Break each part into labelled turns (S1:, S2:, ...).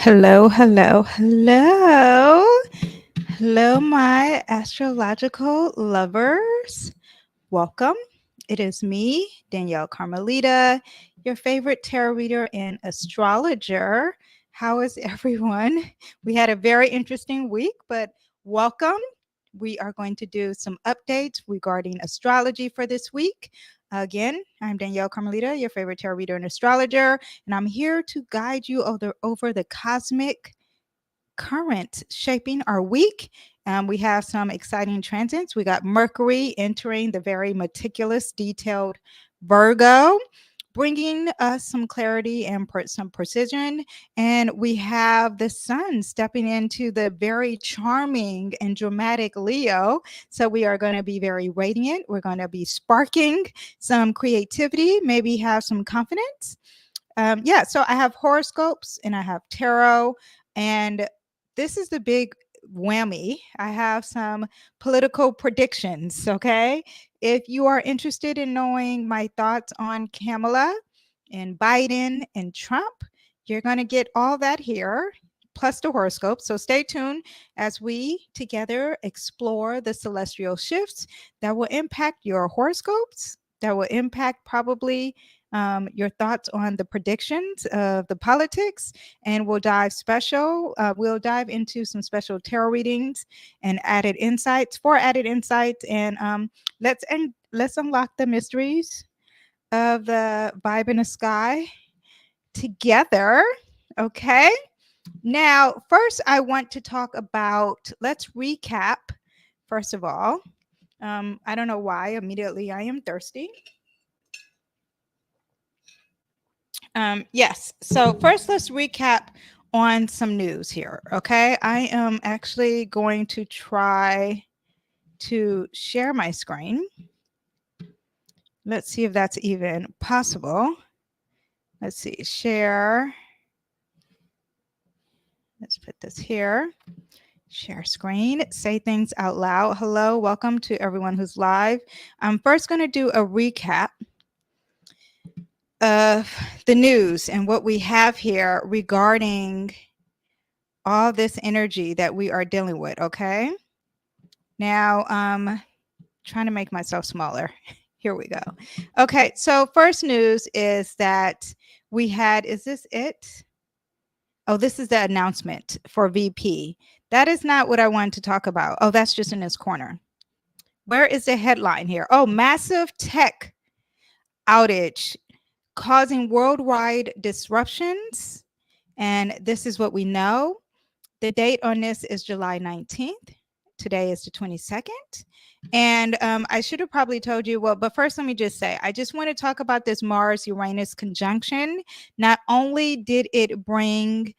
S1: Hello, hello, hello. Hello, my astrological lovers. Welcome. It is me, Danyell Carmelita, your favorite tarot reader and astrologer. How is everyone? We had a very interesting week, but welcome. We are going to do some updates regarding astrology for this week. Again, I'm Danyell Carmelita, your favorite tarot reader and astrologer, and I'm here to guide you over the cosmic current shaping our week. We have some exciting transits. We got Mercury entering the very meticulous, detailed Virgo, bringing us some clarity and some precision. And we have the sun stepping into the very charming and dramatic Leo. So we are going to be very radiant. We're going to be sparking some creativity, maybe have some confidence. So I have horoscopes and I have tarot, and this is the big whammy. I have some political predictions. Okay. If you are interested in knowing my thoughts on Kamala and Biden and Trump, you're going to get all that here, plus the horoscope. So stay tuned as we together explore the celestial shifts that will impact your horoscopes, that will impact probably your thoughts on the predictions of the politics, and we'll dive into some special tarot readings and added insights and let's unlock the mysteries of the vibe in the sky together. Okay. Now, first, I want to talk about, let's recap. First of all, I don't know why immediately I am thirsty. Yes. So first, let's recap on some news here. Okay. I am actually going to try to share my screen. Let's see if that's even possible. Let's see. Share. Let's put this here. Share screen. Say things out loud. Hello. Welcome to everyone who's live. I'm first going to do a recap of the news and what we have here regarding all this energy that we are dealing with. Okay. Now, trying to make myself smaller. Here we go. Okay. So first news is that we had, is this it? Oh, this is the announcement for VP. That is not what I wanted to talk about. Oh, that's just in this corner. Where is the headline here? Oh, massive tech outage causing worldwide disruptions. And this is what we know. The date on this is July 19th. Today is the 22nd. And I should have probably told you, well, but first let me just say, I just want to talk about this Mars-Uranus conjunction. Not only did it bring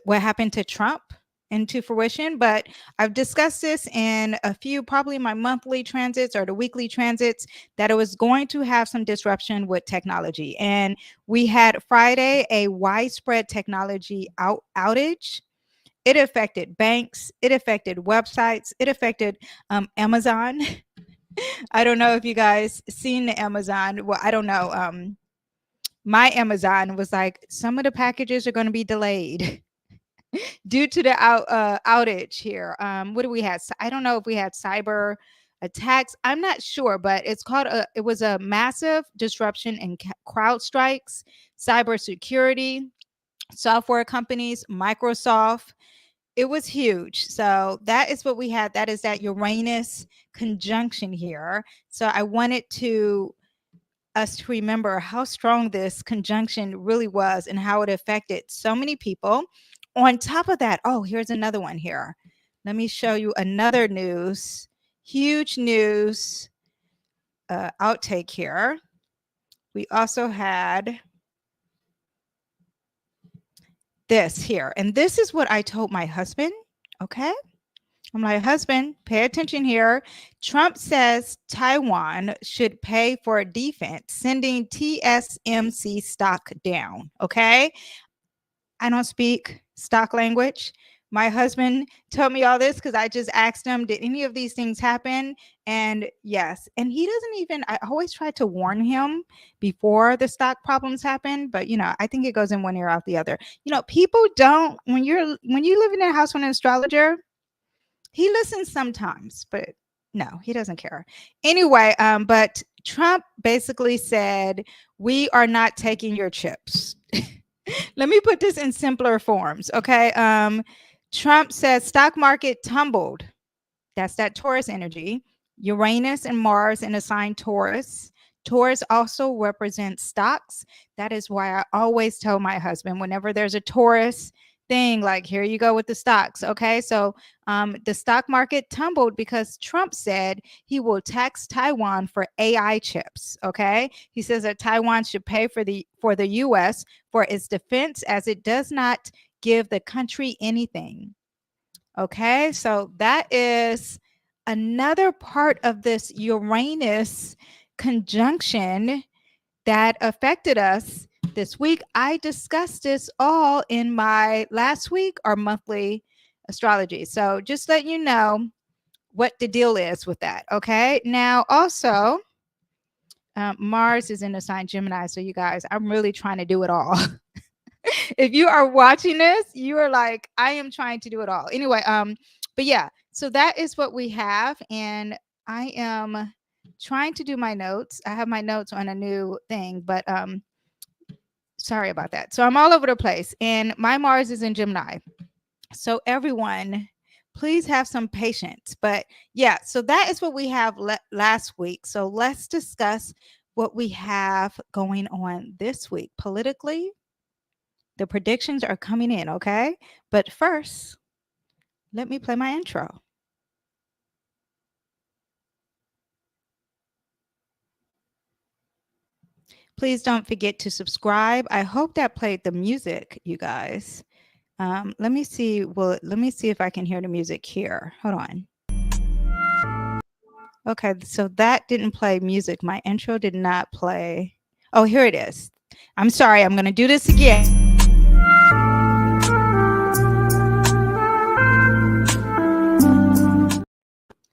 S1: what happened to Trump into fruition, but I've discussed this in a few, probably my monthly transits or the weekly transits, that it was going to have some disruption with technology. And we had Friday a widespread technology outage. It affected banks. It affected websites. It affected Amazon. I don't know if you guys seen the Amazon. Well, I don't know. My Amazon was like, some of the packages are going to be delayed due to the outage here. What do we have? I don't know if we had cyber attacks. I'm not sure, but it was a massive disruption in crowd strikes, cybersecurity, software companies, Microsoft. It was huge. So that is what we had. That is that Uranus conjunction here. So I wanted us to remember how strong this conjunction really was and how it affected so many people. On top of that, oh, here's another one here. Let me show you another huge news outtake here. We also had this here. And this is what I told my husband. Okay. I'm like, husband, pay attention here. Trump says Taiwan should pay for defense, sending TSMC stock down. Okay. I don't speak stock language. My husband told me all this because I just asked him, did any of these things happen? And yes, and he doesn't even, I always try to warn him before the stock problems happen, but I think it goes in one ear out the other. People don't, when you live in a house with an astrologer, he listens sometimes, but no, he doesn't care. Anyway, but Trump basically said, we are not taking your chips. Let me put this in simpler forms, okay? Trump said stock market tumbled. That's that Taurus energy. Uranus and Mars in a sign Taurus. Taurus also represents stocks. That is why I always tell my husband whenever there's a Taurus thing, like, here you go with the stocks. Okay. So the stock market tumbled because Trump said he will tax Taiwan for AI chips. Okay. He says that Taiwan should pay for the US for its defense, as it does not give the country anything. Okay, so that is another part of this Uranus conjunction that affected us this week. I discussed this all in my last week or monthly astrology. So just let you know what the deal is with that. Okay, now also Mars is in the sign Gemini. So you guys, I'm really trying to do it all. If you are watching this, you are like, I am trying to do it all. Anyway, but yeah, so that is what we have. And I am trying to do my notes. I have my notes on a new thing, but sorry about that. So I'm all over the place. And my Mars is in Gemini. So everyone, please have some patience. But yeah, so that is what we have last week. So let's discuss what we have going on this week politically. The predictions are coming in, okay? But first, let me play my intro. Please don't forget to subscribe. I hope that played the music, you guys. Let me see. Well, let me see if I can hear the music here. Hold on. Okay, so that didn't play music. My intro did not play. Oh, here it is. I'm sorry. I'm going to do this again.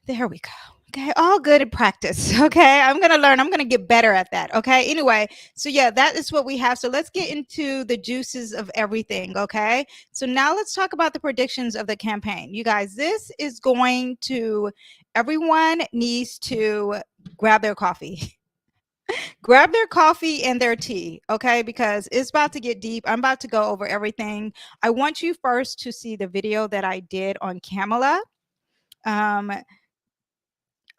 S1: There we go. Okay, all good at practice. Okay, I'm going to learn. I'm going to get better at that. Okay, anyway, so yeah, that is what we have. So let's get into the juices of everything. Okay, so now let's talk about the predictions of the campaign. You guys, this is going to, everyone needs to grab their coffee. Grab their coffee and their tea, okay? Because it's about to get deep. I'm about to go over everything. I want you first to see the video that I did on Camilla.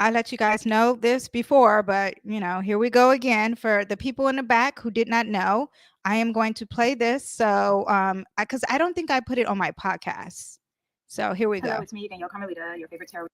S1: I let you guys know this before, but here we go again. For the people in the back who did not know, I am going to play this. So, because I don't think I put it on my podcast. So here we go.
S2: Hello, it's me, Danyell, your favorite tarot.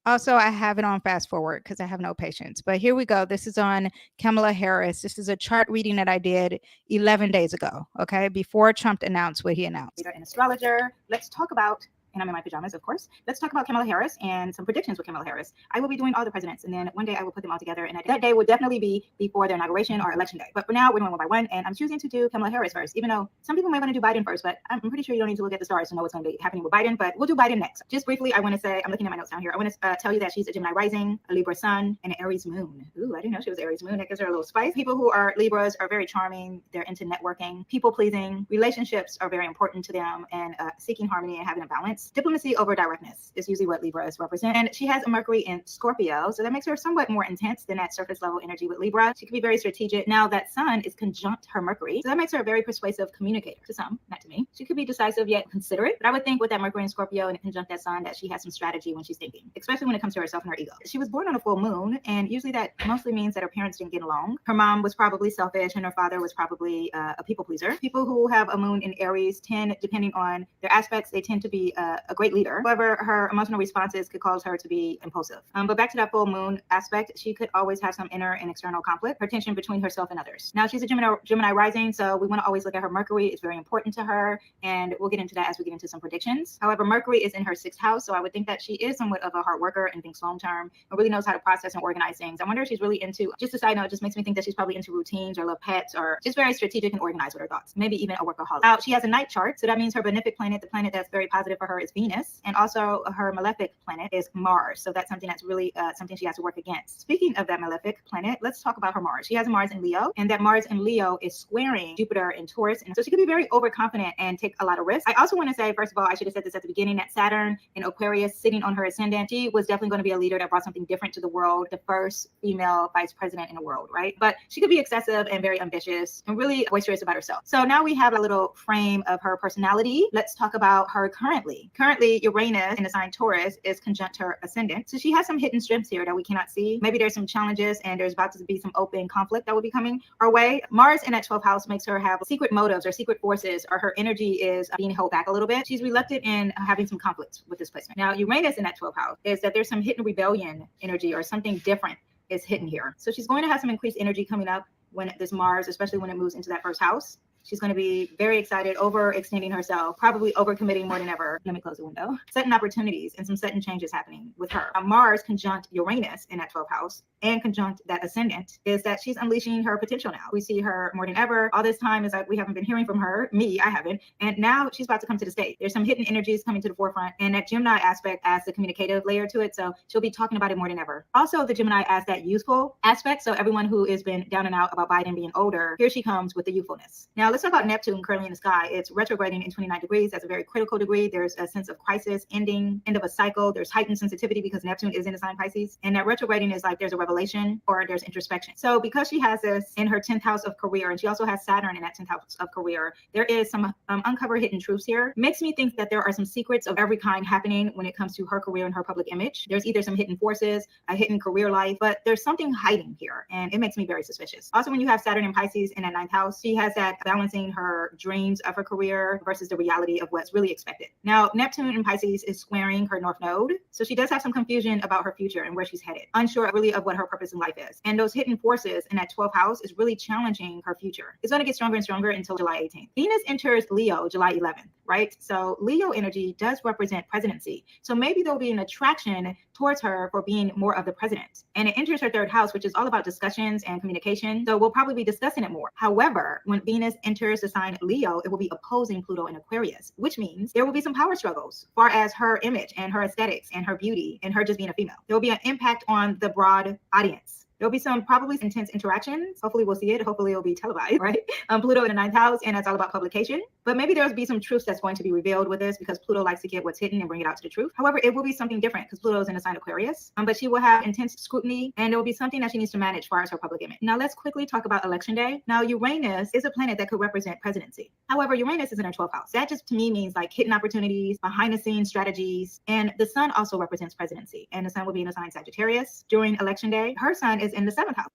S1: Also, I have it on fast forward because I have no patience. But here we go. This is on Kamala Harris. This is a chart reading that I did 11 days ago. Okay, before Trump announced what he announced.
S2: An astrologer. Let's talk about. And I'm in my pajamas, of course. Let's talk about Kamala Harris and some predictions with Kamala Harris. I will be doing all the presidents, and then one day I will put them all together. And that day will definitely be before their inauguration or election day. But for now, we're doing one by one, and I'm choosing to do Kamala Harris first, even though some people might want to do Biden first. But I'm pretty sure you don't need to look at the stars to know what's going to be happening with Biden. But we'll do Biden next. Just briefly, I want to say, I'm looking at my notes down here. I want to tell you that she's a Gemini rising, a Libra sun, and an Aries moon. Ooh, I didn't know she was Aries moon. That gives her a little spice. People who are Libras are very charming. They're into networking, people pleasing. Relationships are very important to them, and seeking harmony and having a balance. Diplomacy over directness is usually what Libras represent. And she has a Mercury in Scorpio, so that makes her somewhat more intense than that surface level energy with Libra. She can be very strategic. Now that sun is conjunct her Mercury, so that makes her a very persuasive communicator to some, not to me. She could be decisive yet considerate, but I would think with that Mercury in Scorpio and conjunct that sun that she has some strategy when she's thinking, especially when it comes to herself and her ego. She was born on a full moon, and usually that mostly means that her parents didn't get along. Her mom was probably selfish, and her father was probably a people pleaser. People who have a moon in Aries tend, depending on their aspects, they tend to be a great leader. However, her emotional responses could cause her to be impulsive. But back to that full moon aspect, she could always have some inner and external conflict, her tension between herself and others. Now she's a Gemini rising, so we want to always look at her Mercury. It's very important to her, and we'll get into that as we get into some predictions. However, Mercury is in her 6th house, so I would think that she is somewhat of a hard worker and thinks long term and really knows how to process and organize things. I wonder if she's really into, just a side note, it just makes me think that she's probably into routines or love pets or just very strategic and organized with her thoughts, maybe even a workaholic. She has a night chart, so that means her benefic planet, the planet that's very positive for her, her is Venus, and also her malefic planet is Mars. So that's something that's really something she has to work against. Speaking of that malefic planet, let's talk about her Mars. She has a Mars in Leo, and that Mars in Leo is squaring Jupiter in Taurus, and so she could be very overconfident and take a lot of risks. I also want to say, first of all, I should have said this at the beginning, that Saturn in Aquarius sitting on her ascendant, she was definitely going to be a leader that brought something different to the world, the first female vice president in the world, right? But she could be excessive and very ambitious and really boisterous about herself. So now we have a little frame of her personality. Let's talk about her currently. Currently, Uranus in the sign Taurus is conjunct her ascendant. So she has some hidden strengths here that we cannot see. Maybe there's some challenges and there's about to be some open conflict that will be coming our way. Mars in that 12th house makes her have secret motives or secret forces, or her energy is being held back a little bit. She's reluctant in having some conflicts with this placement. Now, Uranus in that 12th house is that there's some hidden rebellion energy or something different is hidden here. So she's going to have some increased energy coming up when this Mars, especially when it moves into that first house. She's going to be very excited, overextending herself, probably overcommitting more than ever. Let me close the window. Sudden opportunities and some sudden changes happening with her. Mars conjunct Uranus in that 12th house and conjunct that ascendant is that she's unleashing her potential now. We see her more than ever. All this time is like we haven't been hearing from her. Me, I haven't. And now she's about to come to the stage. There's some hidden energies coming to the forefront, and that Gemini aspect adds the communicative layer to it. So she'll be talking about it more than ever. Also, the Gemini adds that youthful aspect. So everyone who has been down and out about Biden being older, here she comes with the youthfulness. Now let's talk about Neptune currently in the sky. It's retrograding in 29 degrees. That's a very critical degree. There's a sense of crisis, ending, end of a cycle. There's heightened sensitivity because Neptune is in the sign Pisces. And that retrograding is like there's a revelation or there's introspection. So because she has this in her 10th house of career, and she also has Saturn in that 10th house of career, there is some uncovered hidden truths here. Makes me think that there are some secrets of every kind happening when it comes to her career and her public image. There's either some hidden forces, a hidden career life, but there's something hiding here, and it makes me very suspicious. Also, when you have Saturn in Pisces in that 9th house, she has that balancing her dreams of her career versus the reality of what's really expected. Now, Neptune in Pisces is squaring her North Node, so she does have some confusion about her future and where she's headed, unsure really of what her purpose in life is. And those hidden forces in that 12th house is really challenging her future. It's going to get stronger and stronger until July 18th. Venus enters Leo July 11th, right? So Leo energy does represent presidency. So maybe there'll be an attraction towards her for being more of the president. And it enters her 3rd house, which is all about discussions and communication. So we'll probably be discussing it more. However, when Venus enters the sign Leo, it will be opposing Pluto in Aquarius, which means there will be some power struggles as far as her image and her aesthetics and her beauty and her just being a female. There will be an impact on the broad audience. There'll be some probably intense interactions. Hopefully we'll see it. Hopefully it'll be televised, right? Pluto in the 9th house, and that's all about publication. But maybe there'll be some truths that's going to be revealed with this because Pluto likes to get what's hidden and bring it out to the truth. However, it will be something different because Pluto is in the sign Aquarius. But she will have intense scrutiny, and there will be something that she needs to manage as far as her public image. Now let's quickly talk about election day. Now Uranus is a planet that could represent presidency. However, Uranus is in her 12th house. That just to me means like hidden opportunities, behind the scenes strategies. And the sun also represents presidency. And the sun will be in the sign Sagittarius during election day. Her sun is in the 7th house.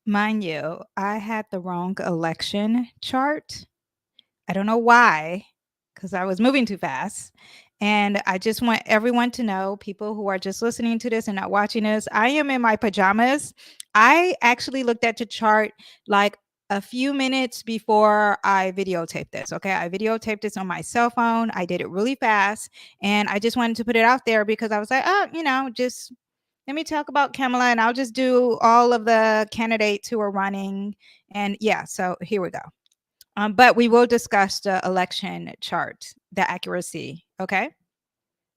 S1: Mind you, I had the wrong election chart. I don't know why, because I was moving too fast. And I just want everyone to know, people who are just listening to this and not watching this, I am in my pajamas. I actually looked at the chart like a few minutes before I videotaped this. Okay. I videotaped this on my cell phone. I did it really fast. And I just wanted to put it out there because I was like, oh, just let me talk about Kamala, and I'll just do all of the candidates who are running. And yeah, so here we go. But we will discuss the election chart, the accuracy. Okay.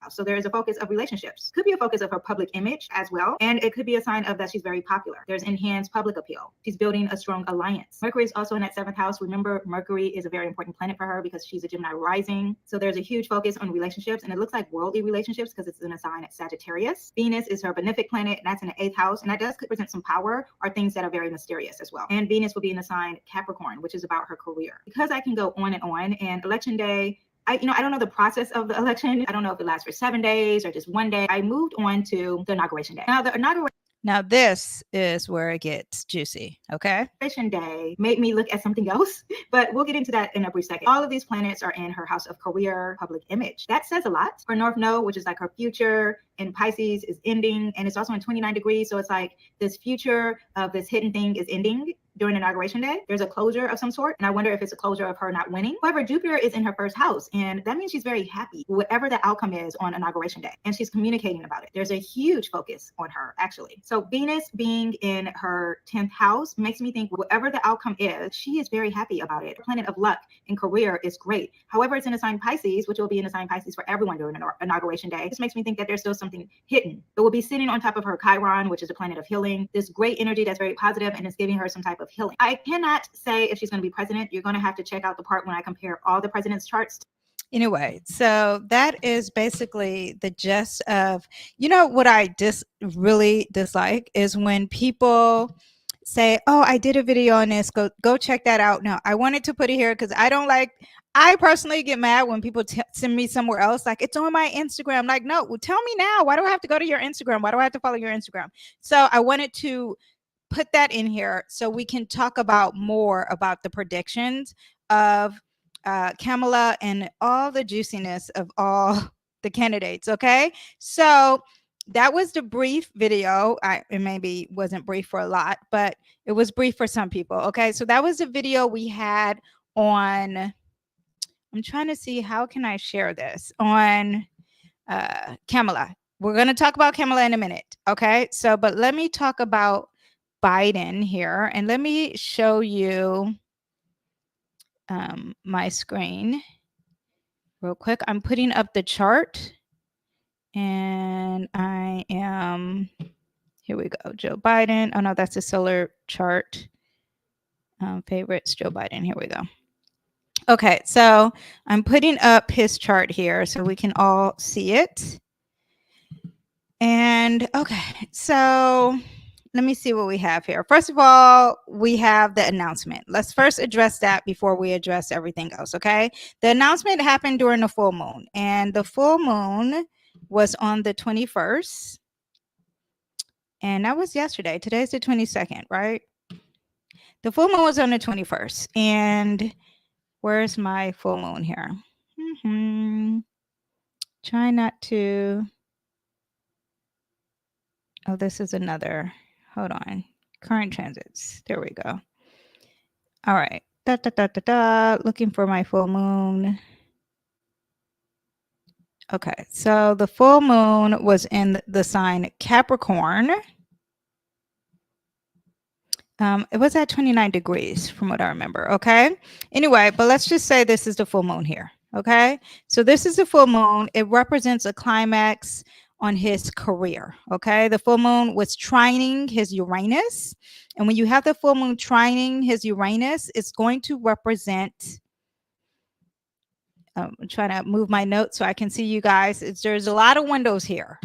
S2: So there is a focus of relationships. Could be a focus of her public image as well. And it could be a sign of that she's very popular. There's enhanced public appeal. She's building a strong alliance. Mercury is also in that 7th house. Remember, Mercury is a very important planet for her because she's a Gemini rising. So there's a huge focus on relationships, and it looks like worldly relationships because it's in a sign at Sagittarius. Venus is her benefic planet, and that's in the 8th house. And that does represent some power or things that are very mysterious as well. And Venus will be in the sign Capricorn, which is about her career. Because I can go on, and election day, I don't know the process of the election. I don't know if it lasts for 7 days or just 1 day. I moved on to the inauguration day.
S1: Now this is where it gets juicy. Okay.
S2: Inauguration day made me look at something else, but we'll get into that in a brief second. All of these planets are in her house of career, public image. That says a lot. Her North Node, which is like her future in Pisces, is ending, and it's also in 29 degrees. So it's like this future of this hidden thing is ending. during inauguration day. There's a closure of some sort, and I wonder if it's a closure of her not winning. However, Jupiter is in her first house, and that means she's very happy whatever the outcome is on inauguration day, and she's communicating about it. There's a huge focus on her, actually. So Venus being in her 10th house makes me think whatever the outcome is, she is very happy about it. The planet of luck in career is great. However, it's in a sign Pisces, which will be in a sign Pisces for everyone during inauguration day. This makes me think that there's still something hidden. It will be sitting on top of her Chiron, which is a planet of healing. This great energy that's very positive, and it's giving her some type of healing. I cannot say if she's going to be president. You're going to have to check out the part when I compare all the president's charts.
S1: Anyway, so that is basically the gist of, you know, what I really dislike is when people say, oh, I did a video on this, go check that out. No, I wanted to put it here because I personally get mad when people send me somewhere else, like it's on my Instagram. Like, no, well, tell me now. Why do I have to go to your Instagram? Why do I have to follow your Instagram? So I wanted to put that in here so we can talk about more about the predictions of Kamala and all the juiciness of all the candidates. Okay, so that was the brief video. It maybe wasn't brief for a lot, but it was brief for some people. Okay, so that was the video we had on, I'm trying to see how can I share this on Kamala. We're going to talk about Kamala in a minute. Okay, so but let me talk about Biden here, and let me show you my screen real quick. I'm putting up the chart, and I am, here we go, Joe Biden. Oh no, that's a solar chart. Favorites, Joe Biden. Here we go. Okay, so I'm putting up his chart here so we can all see it. And okay, so let me see what we have here. First of all, we have the announcement. Let's first address that before we address everything else, okay? The announcement happened during the full moon, and the full moon was on the 21st, and that was yesterday. Today's the 22nd, right? The full moon was on the 21st, and where's my full moon here? Try not to, oh, this is another, hold on, current transits, there we go. All right, looking for my full moon. Okay, so the full moon was in the sign Capricorn. It was at 29 degrees from what I remember, okay? Anyway, but let's just say this is the full moon here, okay? So this is the full moon. It represents a climax on his career, okay? The full moon was trining his Uranus. And when you have the full moon trining his Uranus, it's going to represent, I'm trying to move my notes so I can see you guys. There's a lot of windows here.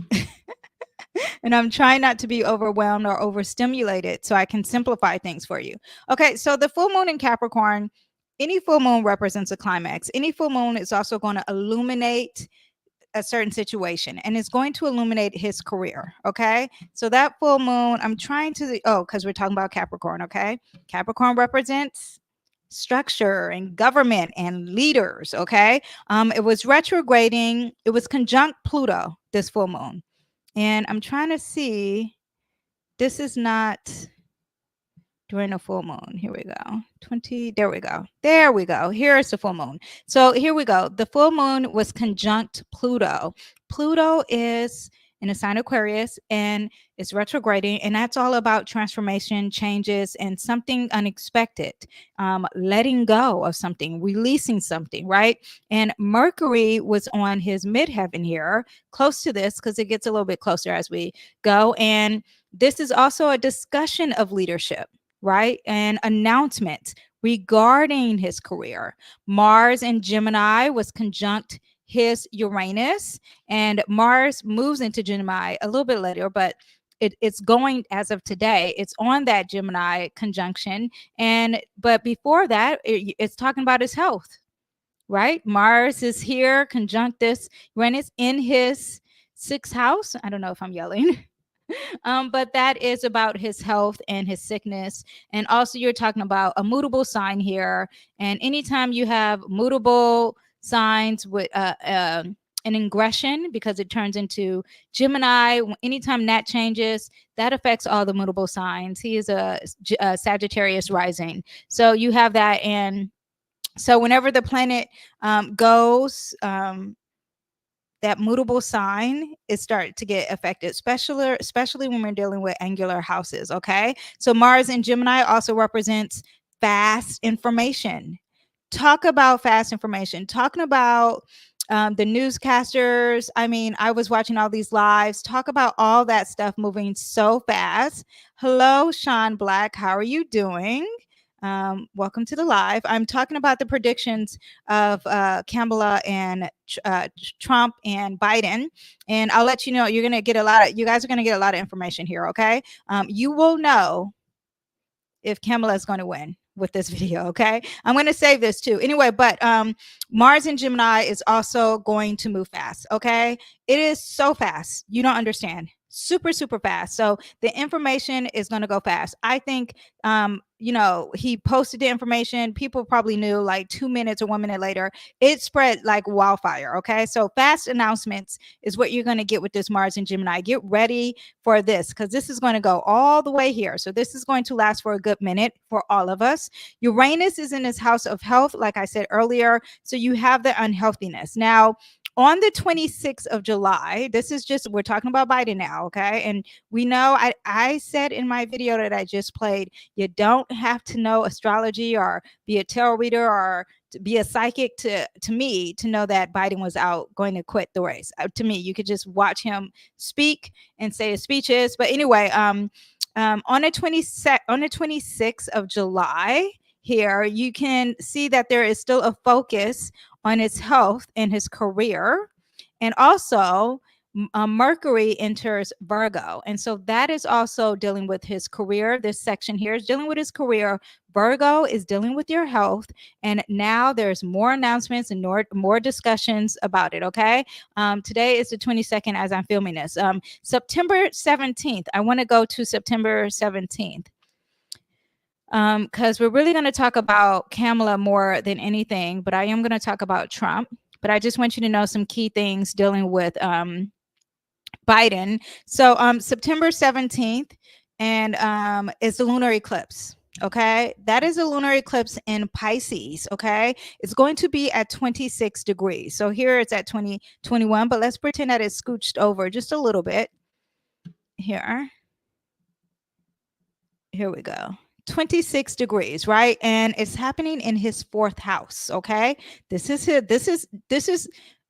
S1: And I'm trying not to be overwhelmed or overstimulated so I can simplify things for you. Okay, so the full moon in Capricorn, any full moon represents a climax. Any full moon is also going to illuminate a certain situation, and it's going to illuminate his career. Okay, so that full moon, I'm trying to, because we're talking about Capricorn. Okay, Capricorn represents structure and government and leaders. Okay, it was retrograding. It was conjunct Pluto this full moon. And I'm trying to see, this is not during a full moon. Here we go. 20, there we go. There we go. Here's the full moon. So here we go. The full moon was conjunct Pluto. Pluto is in a sign Aquarius, and it's retrograding, and that's all about transformation, changes, and something unexpected, letting go of something, releasing something, right? And Mercury was on his midheaven here, close to this, because it gets a little bit closer as we go. And this is also a discussion of leadership, right? And announcements regarding his career. Mars in Gemini was conjunct his Uranus, and Mars moves into Gemini a little bit later, but it's going, as of today, it's on that Gemini conjunction. But before that, it's talking about his health, right? Mars is here, conjunct this Uranus in his 6th house. I don't know if I'm yelling. But that is about his health and his sickness. And also you're talking about a mutable sign here. And anytime you have mutable signs with an ingression because it turns into Gemini. Anytime that changes, that affects all the mutable signs. He is a Sagittarius rising. So you have that. And so whenever the planet goes, that mutable sign is start to get affected, especially when we're dealing with angular houses. Okay. So Mars in Gemini also represents fast information. Talk about fast information, talking about the newscasters. I mean, I was watching all these lives, talk about all that stuff moving so fast. Hello, Sean Black. How are you doing? Welcome to the live. I'm talking about the predictions of Kamala and Trump and Biden, and I'll let you know. You're gonna get you guys are gonna get a lot of information here. Okay, you will know if Kamala is going to win with this video. Okay, I'm going to save this too anyway, but Mars in Gemini is also going to move fast. Okay, it is so fast, you don't understand. Super fast. So the information is going to go fast. I think he posted the information, people probably knew like 2 minutes or 1 minute later, it spread like wildfire. Okay, so fast announcements is what you're going to get with this Mars and Gemini. Get ready for this, because this is going to go all the way here. So this is going to last for a good minute for all of us. Uranus is in his house of health, like I said earlier. So you have the unhealthiness. Now, on the 26th of July, this is just, we're talking about Biden now, okay? And we know, I said in my video that I just played, you don't have to know astrology or be a tarot reader or to be a psychic to me to know that Biden was out going to quit the race. To me, you could just watch him speak and say his speeches. But anyway, on the 26th of July, here you can see that there is still a focus on his health and his career. And also Mercury enters Virgo. And so that is also dealing with his career. This section here is dealing with his career. Virgo is dealing with your health. And now there's more announcements and more discussions about it. Okay. Today is the 22nd as I'm filming this. September 17th. I want to go to September 17th. Because we're really going to talk about Kamala more than anything, but I am going to talk about Trump. But I just want you to know some key things dealing with Biden. So September 17th and is the lunar eclipse. Okay, that is a lunar eclipse in Pisces. Okay, it's going to be at 26 degrees. So here it's at 21, but let's pretend that it's scooched over just a little bit. Here we go. 26 degrees, right? And it's happening in his 4th house. Okay, this is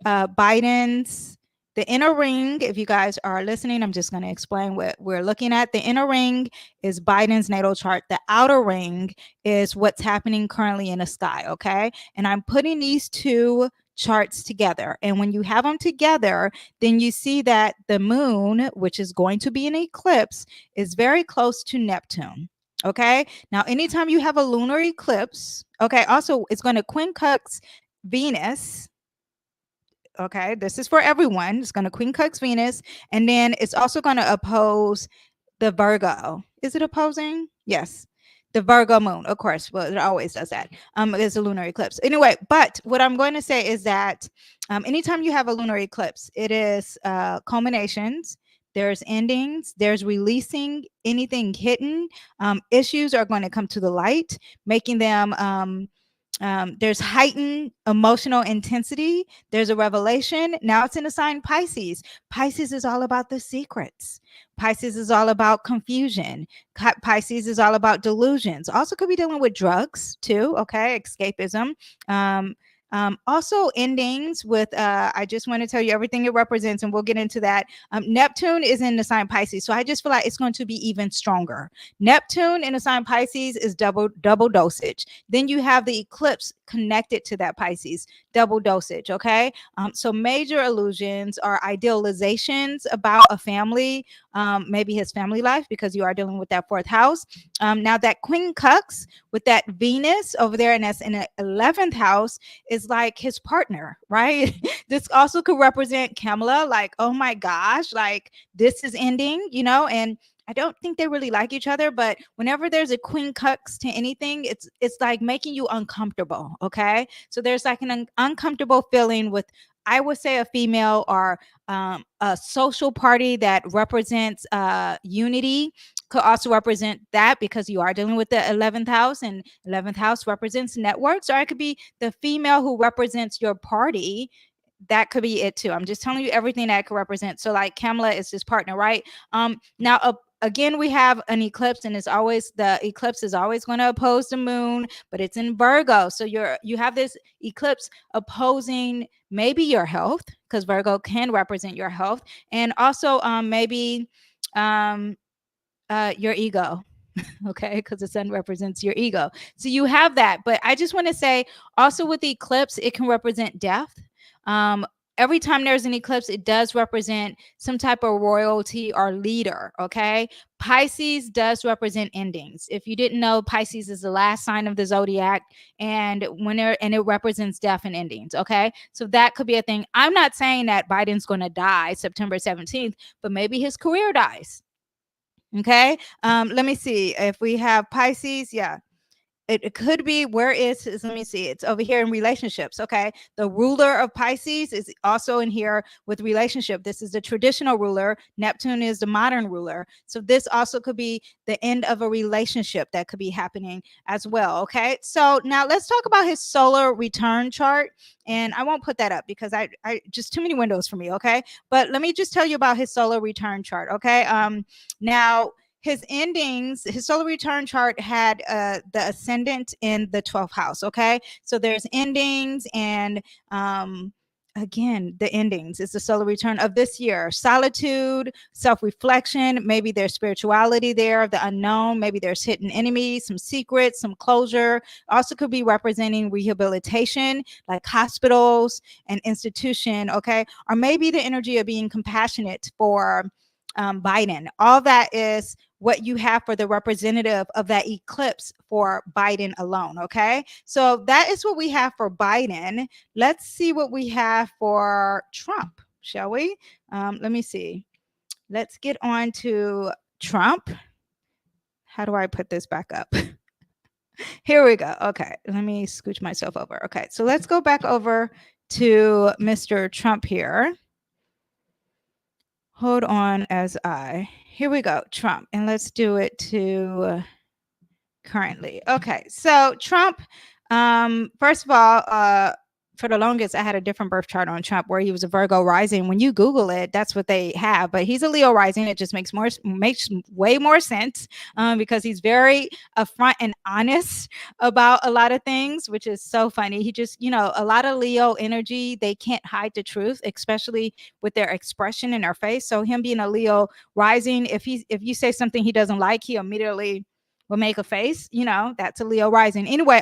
S1: Biden's, the inner ring. If you guys are listening, I'm just going to explain what we're looking at. The inner ring is Biden's natal chart. The outer ring is what's happening currently in the sky. Okay, and I'm putting these two charts together, and when you have them together, then you see that the moon, which is going to be an eclipse, is very close to Neptune. Okay, now anytime you have a lunar eclipse, okay, also it's going to quincunx Venus. Okay, this is for everyone. It's going to quincunx Venus, and then it's also going to oppose the Virgo. Is it opposing? Yes, the Virgo moon, of course. Well, it always does that. It's a lunar eclipse. Anyway, but what I'm going to say is that anytime you have a lunar eclipse, it is culminations. There's endings, there's releasing anything hidden. Issues are going to come to the light, making them, there's heightened emotional intensity. There's a revelation. Now it's in a sign Pisces. Pisces is all about the secrets. Pisces is all about confusion. Pisces is all about delusions. Also could be dealing with drugs too. Okay, escapism. Also endings with I just want to tell you everything it represents, and we'll get into that. Neptune is in the sign Pisces, so I just feel like it's going to be even stronger. Neptune in the sign Pisces is double dosage. Then you have the eclipse connected to that Pisces, double dosage. Okay, so major illusions are idealizations about a family, maybe his family life, because you are dealing with that 4th house. Now that quincunx with that Venus over there, and that's in the 11th house, is like his partner, right? This also could represent Kamala, like, oh my gosh, like this is ending, and I don't think they really like each other, but whenever there's a quincunx to anything, it's like making you uncomfortable. Okay, so there's like an uncomfortable feeling with I would say a female or a social party that represents unity could also represent that, because you are dealing with the 11th house, and 11th house represents networks. Or it could be the female who represents your party. That could be it too. I'm just telling you everything that it could represent. So like Kamala is his partner, right? Now again, we have an eclipse, and it's always, the eclipse is always going to oppose the moon, but it's in Virgo. So you have this eclipse opposing maybe your health, because Virgo can represent your health, and also maybe your ego. Okay, because the sun represents your ego. So you have that. But I just want to say also with the eclipse, it can represent death. Every time there's an eclipse, it does represent some type of royalty or leader. Okay, Pisces does represent endings. If you didn't know, Pisces is the last sign of the zodiac, and it represents death and endings. Okay, so that could be a thing. I'm not saying that Biden's going to die September 17th, but maybe his career dies. Okay. Let me see if we have Pisces. Yeah. It could be, where is, let me see, it's over here in relationships. Okay, the ruler of Pisces is also in here with relationship. This is the traditional ruler. Neptune is the modern ruler. So this also could be the end of a relationship that could be happening as well. Okay, so now let's talk about his solar return chart, and I won't put that up because I just too many windows for me. Okay, but let me just tell you about his solar return chart. Okay, now his endings, his solar return chart had the ascendant in the 12th house. Okay, so there's endings, and again, the endings is the solar return of this year. Solitude, self-reflection, maybe there's spirituality there, the unknown, maybe there's hidden enemies, some secrets, some closure. Also could be representing rehabilitation, like hospitals and institution. Okay, or maybe the energy of being compassionate for Biden. All that is what you have for the representative of that eclipse for Biden alone. Okay, so that is what we have for Biden. Let's see what we have for Trump, shall we? Let me see. Let's get on to Trump. How do I put this back up? Here we go. Okay, let me scooch myself over. Okay, so let's go back over to Mr. Trump here. Hold on here we go, Trump, and let's do it to currently. Okay, so Trump, first of all, for the longest, I had a different birth chart on Trump where he was a Virgo rising. When you Google it, that's what they have, but he's a Leo rising. It just makes way more sense because he's very upfront and honest about a lot of things, which is so funny. He just, a lot of Leo energy, they can't hide the truth, especially with their expression in their face. So him being a Leo rising, if you say something he doesn't like, he immediately will make a face. That's a Leo rising. Anyway,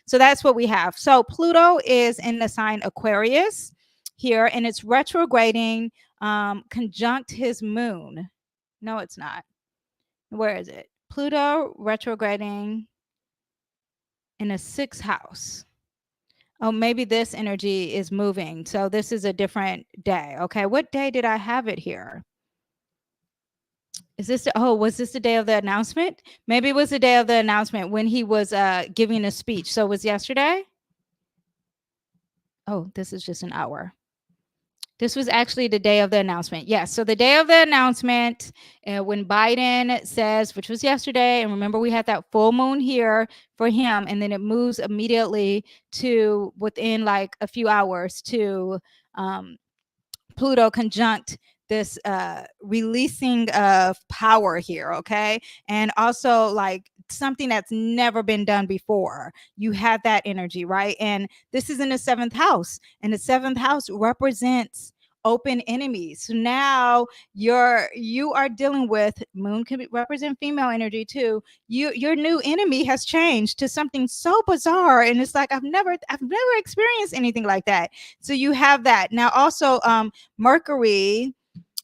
S1: so that's what we have. So Pluto is in the sign Aquarius here, and it's retrograding conjunct his moon. No, it's not. Where is it? Pluto retrograding in the 6th house. Oh, maybe this energy is moving. So this is a different day. Okay, what day did I have it here? Was this the day of the announcement? Maybe it was the day of the announcement when he was giving a speech. So it was yesterday? Oh, this is just an hour. This was actually the day of the announcement. Yes. So the day of the announcement, when Biden says, which was yesterday, and remember we had that full moon here for him, and then it moves immediately to within like a few hours to Pluto conjunct this releasing of power here. Okay, and also like something that's never been done before. You have that energy, right? And this is in the 7th house, and the 7th house represents open enemies. So now you are dealing with, moon can represent female energy too. Your new enemy has changed to something so bizarre, and it's like I've never experienced anything like that. So you have that now. Also Mercury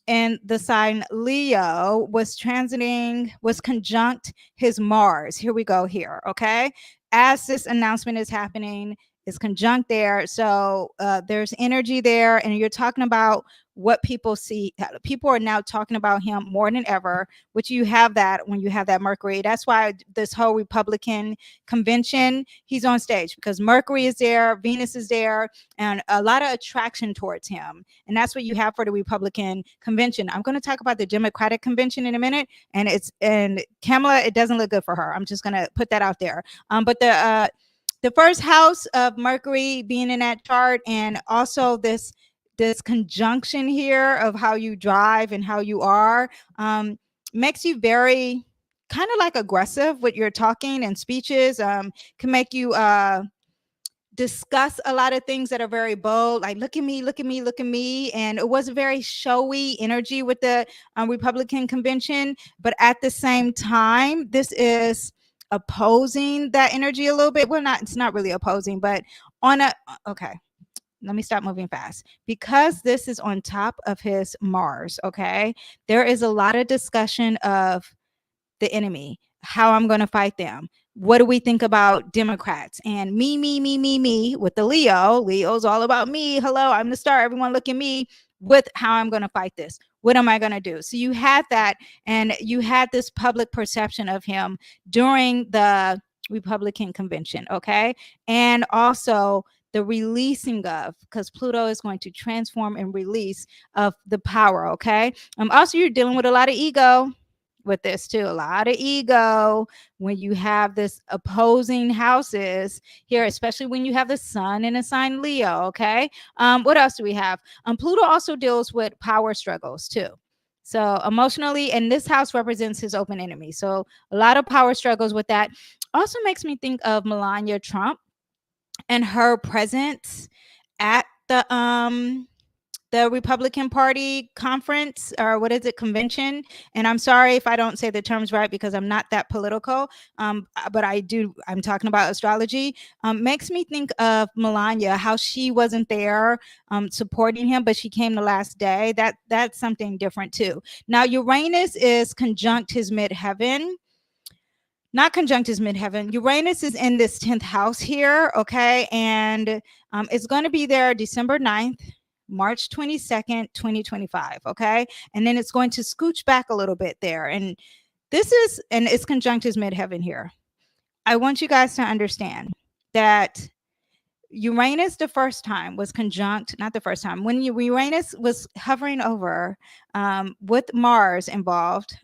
S1: and the sign Leo was conjunct his Mars. Here we go here. Okay, as this announcement is happening, is conjunct there. So there's energy there, and you're talking about what people see. People are now talking about him more than ever, which you have that when you have that Mercury. That's why this whole Republican convention, he's on stage because Mercury is there, Venus is there, and a lot of attraction towards him. And that's what you have for the Republican convention. I'm going to talk about the Democratic convention in a minute, and Kamala, it doesn't look good for her. I'm just going to put that out there. But the first house of Mercury being in that chart, and also this conjunction here of how you drive and how you are, makes you very kind of like aggressive with your talking and speeches, can make you discuss a lot of things that are very bold, like look at me, look at me, look at me. And it was a very showy energy with the Republican convention. But at the same time, this is opposing that energy a little bit. Well, it's not really opposing, but okay, let me stop moving fast, because this is on top of his Mars. Okay, there is a lot of discussion of the enemy, how I'm going to fight them. What do we think about Democrats? And me with the Leo's all about me. Hello, I'm the star, everyone look at me, with how I'm going to fight this. What am I going to do? So you had that, and you had this public perception of him during the Republican convention. Okay, and also the releasing of, because Pluto is going to transform and release of the power. Okay, also you're dealing with a lot of ego with this too, a lot of ego when you have this opposing houses here, especially when you have the sun in a sign Leo. Okay, what else do we have? Pluto also deals with power struggles too, so emotionally, and this house represents his open enemy, so a lot of power struggles with that. Also makes me think of Melania Trump and her presence at the Republican Party conference, or what is it, convention. And I'm sorry if I don't say the terms right, because I'm not that political, but I'm talking about astrology. Makes me think of Melania, how she wasn't there supporting him, but she came the last day. That's something different too. Now Uranus is conjunct his midheaven. Not conjunct his midheaven. Uranus is in this 10th house here, okay? And it's going to be there December 9th, March 22nd, 2025, okay? And then it's going to scooch back a little bit there. And it's conjunct his midheaven here. I want you guys to understand that Uranus the first time was conjunct, not the first time, when Uranus was hovering over with Mars involved.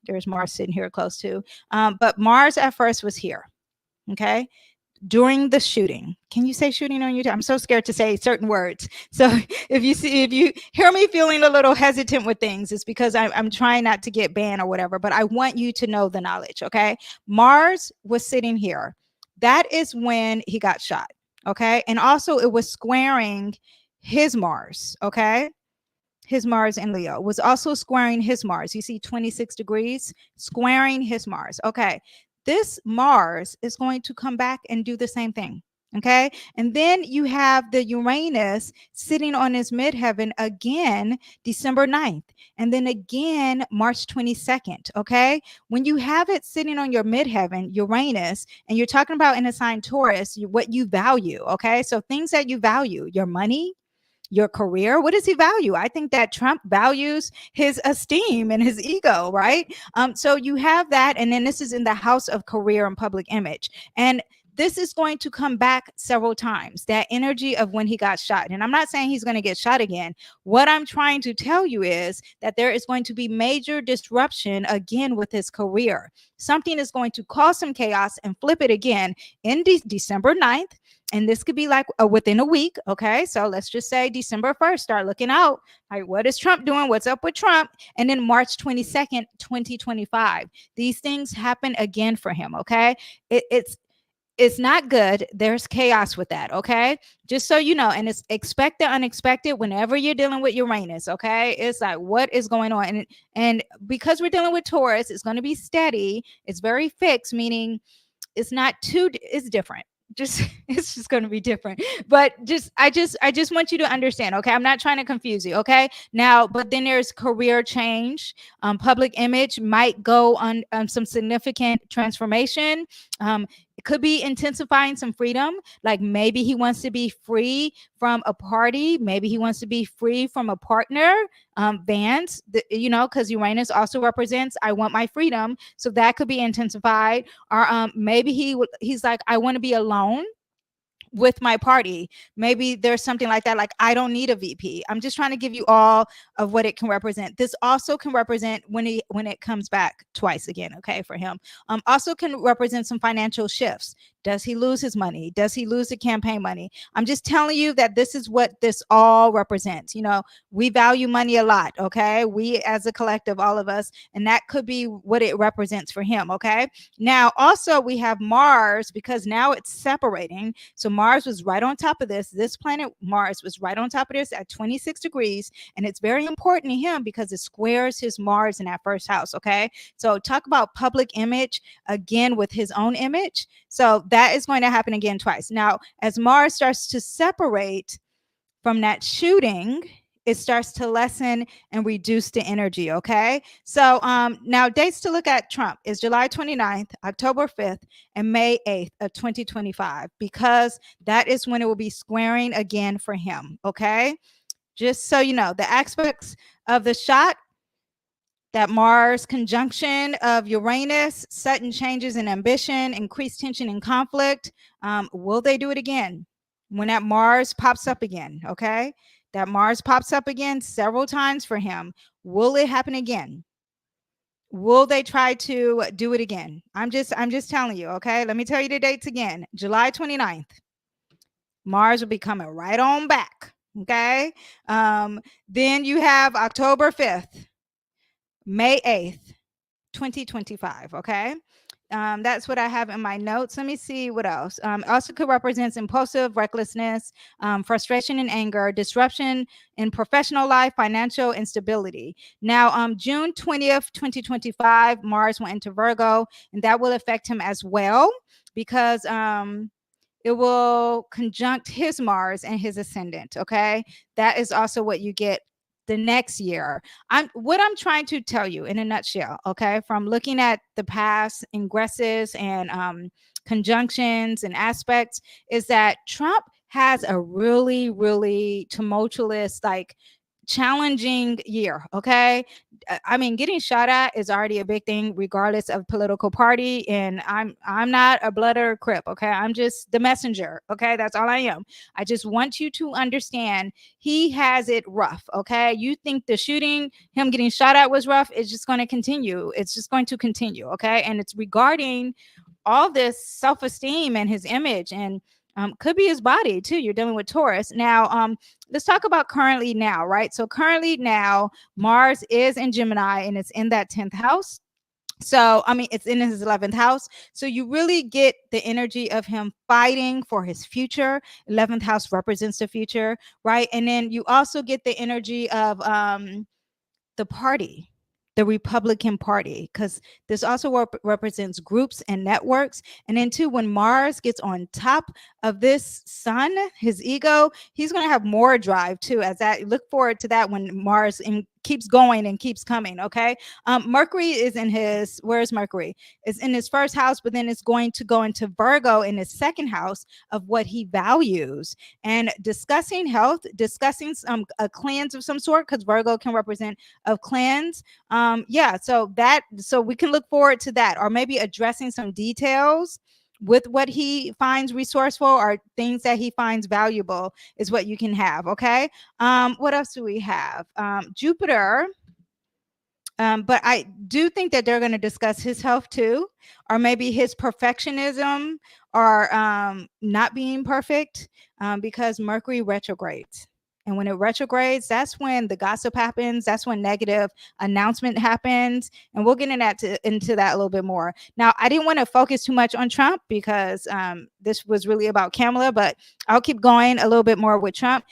S1: There's Mars sitting here close to, but Mars at first was here, okay? During the shooting. Can you say shooting on YouTube? I'm so scared to say certain words. So if you hear me feeling a little hesitant with things, it's because I'm trying not to get banned or whatever, but I want you to know the knowledge, okay? Mars was sitting here. That is when he got shot, okay? And also it was squaring his Mars, okay? His Mars in Leo was also squaring his Mars. You see 26 degrees squaring his Mars. Okay. This Mars is going to come back and do the same thing. Okay. And then you have the Uranus sitting on his midheaven again, December 9th. And then again, March 22nd. Okay. When you have it sitting on your midheaven, Uranus, and you're talking about in a sign Taurus, what you value. Okay. So things that you value, your money, your career. What does he value? I think that Trump values his esteem and his ego, right? So you have that, and then this is in the house of career and public image. And this is going to come back several times, that energy of when he got shot. And I'm not saying he's going to get shot again. What I'm trying to tell you is that there is going to be major disruption again with his career. Something is going to cause some chaos and flip it again in December 9th. And this could be like within a week. Okay. So let's just say December 1st, start looking out. Like, what is Trump doing? What's up with Trump? And then March 22nd, 2025. These things happen again for him. Okay. It's not good. There's chaos with that. Okay. Just so you know, and it's expect the unexpected whenever you're dealing with Uranus. Okay. It's like, what is going on? And because we're dealing with Taurus, it's going to be steady. It's very fixed, meaning it's different. It's just going to be different. But I just want you to understand. Okay. I'm not trying to confuse you. Okay. Now, but then there's career change. Public image might go on some significant transformation. Could be intensifying some freedom. Like maybe he wants to be free from a party. Maybe he wants to be free from a partner. Vance, you know, because Uranus also represents I want my freedom. So that could be intensified. Or maybe he's like, I want to be alone with my party. Maybe there's something like that, like I don't need a VP. I'm just trying to give you all of what it can represent. This also can represent when it comes back twice again, okay, for him. Also can represent some financial shifts. Does he lose his money? Does he lose the campaign money? I'm just telling you that this is what this all represents. You know, we value money a lot, okay? We as a collective, all of us, and that could be what it represents for him, okay? Now, also we have Mars, because now it's separating. So Mars was right on top of this. This planet Mars was right on top of this at 26 degrees. And it's very important to him because it squares his Mars in that first house, okay? So talk about public image again with his own image. So that is going to happen again twice. Now, as Mars starts to separate from that shooting, it starts to lessen and reduce the energy, okay? So now dates to look at Trump is July 29th, October 5th, and May 8th of 2025, because that is when it will be squaring again for him, okay? Just so you know, the aspects of the shot, that Mars conjunction of Uranus, sudden changes in ambition, increased tension and conflict. Will they do it again? When that Mars pops up again, okay? That Mars pops up again several times for him. Will it happen again? Will they try to do it again? I'm just telling you, okay? Let me tell you the dates again. July 29th. Mars will be coming right on back, okay? Then you have October 5th. May 8th, 2025, okay? That's what I have in my notes. Let me see what else. Also could represent impulsive recklessness, frustration and anger, disruption in professional life, financial instability. Now, June 20th, 2025, Mars went into Virgo, and that will affect him as well because it will conjunct his Mars and his ascendant, okay? That is also what you get the next year. What I'm trying to tell you in a nutshell, okay, from looking at the past ingresses and conjunctions and aspects, is that Trump has a really, really tumultuous, like challenging year, okay? I mean, getting shot at is already a big thing regardless of political party, and I'm not a blood or a crip, okay? I'm just the messenger, okay? That's all I am. I just want you to understand he has it rough, okay? You think the shooting, him getting shot at was rough, it's just going to continue. It's just going to continue, okay? And it's regarding all this self-esteem and his image, and could be his body too. You're dealing with Taurus. Now, let's talk about currently now, right? So currently now, Mars is in Gemini and it's in that 10th house. So, I mean, it's in his 11th house. So you really get the energy of him fighting for his future. 11th house represents the future, right? And then you also get the energy of the party, the Republican Party, because this also represents groups and networks. And then too, when Mars gets on top of this sun, his ego, he's going to have more drive too. As that, look forward to that when Mars keeps going and keeps coming, okay? Mercury is in his, where's Mercury? It's in his first house, but then it's going to go into Virgo in his second house of what he values. And discussing health, discussing a cleanse of some sort, because Virgo can represent a cleanse. Yeah, so we can look forward to that, or maybe addressing some details with what he finds resourceful or things that he finds valuable is what you can have, okay? What else do we have? Jupiter. But I do think that they're going to discuss his health too, or maybe his perfectionism, or not being perfect, because Mercury retrogrades. And when it retrogrades, that's when the gossip happens. That's when negative announcement happens. And we'll get into that a little bit more. Now, I didn't want to focus too much on Trump because this was really about Kamala, but I'll keep going a little bit more with Trump.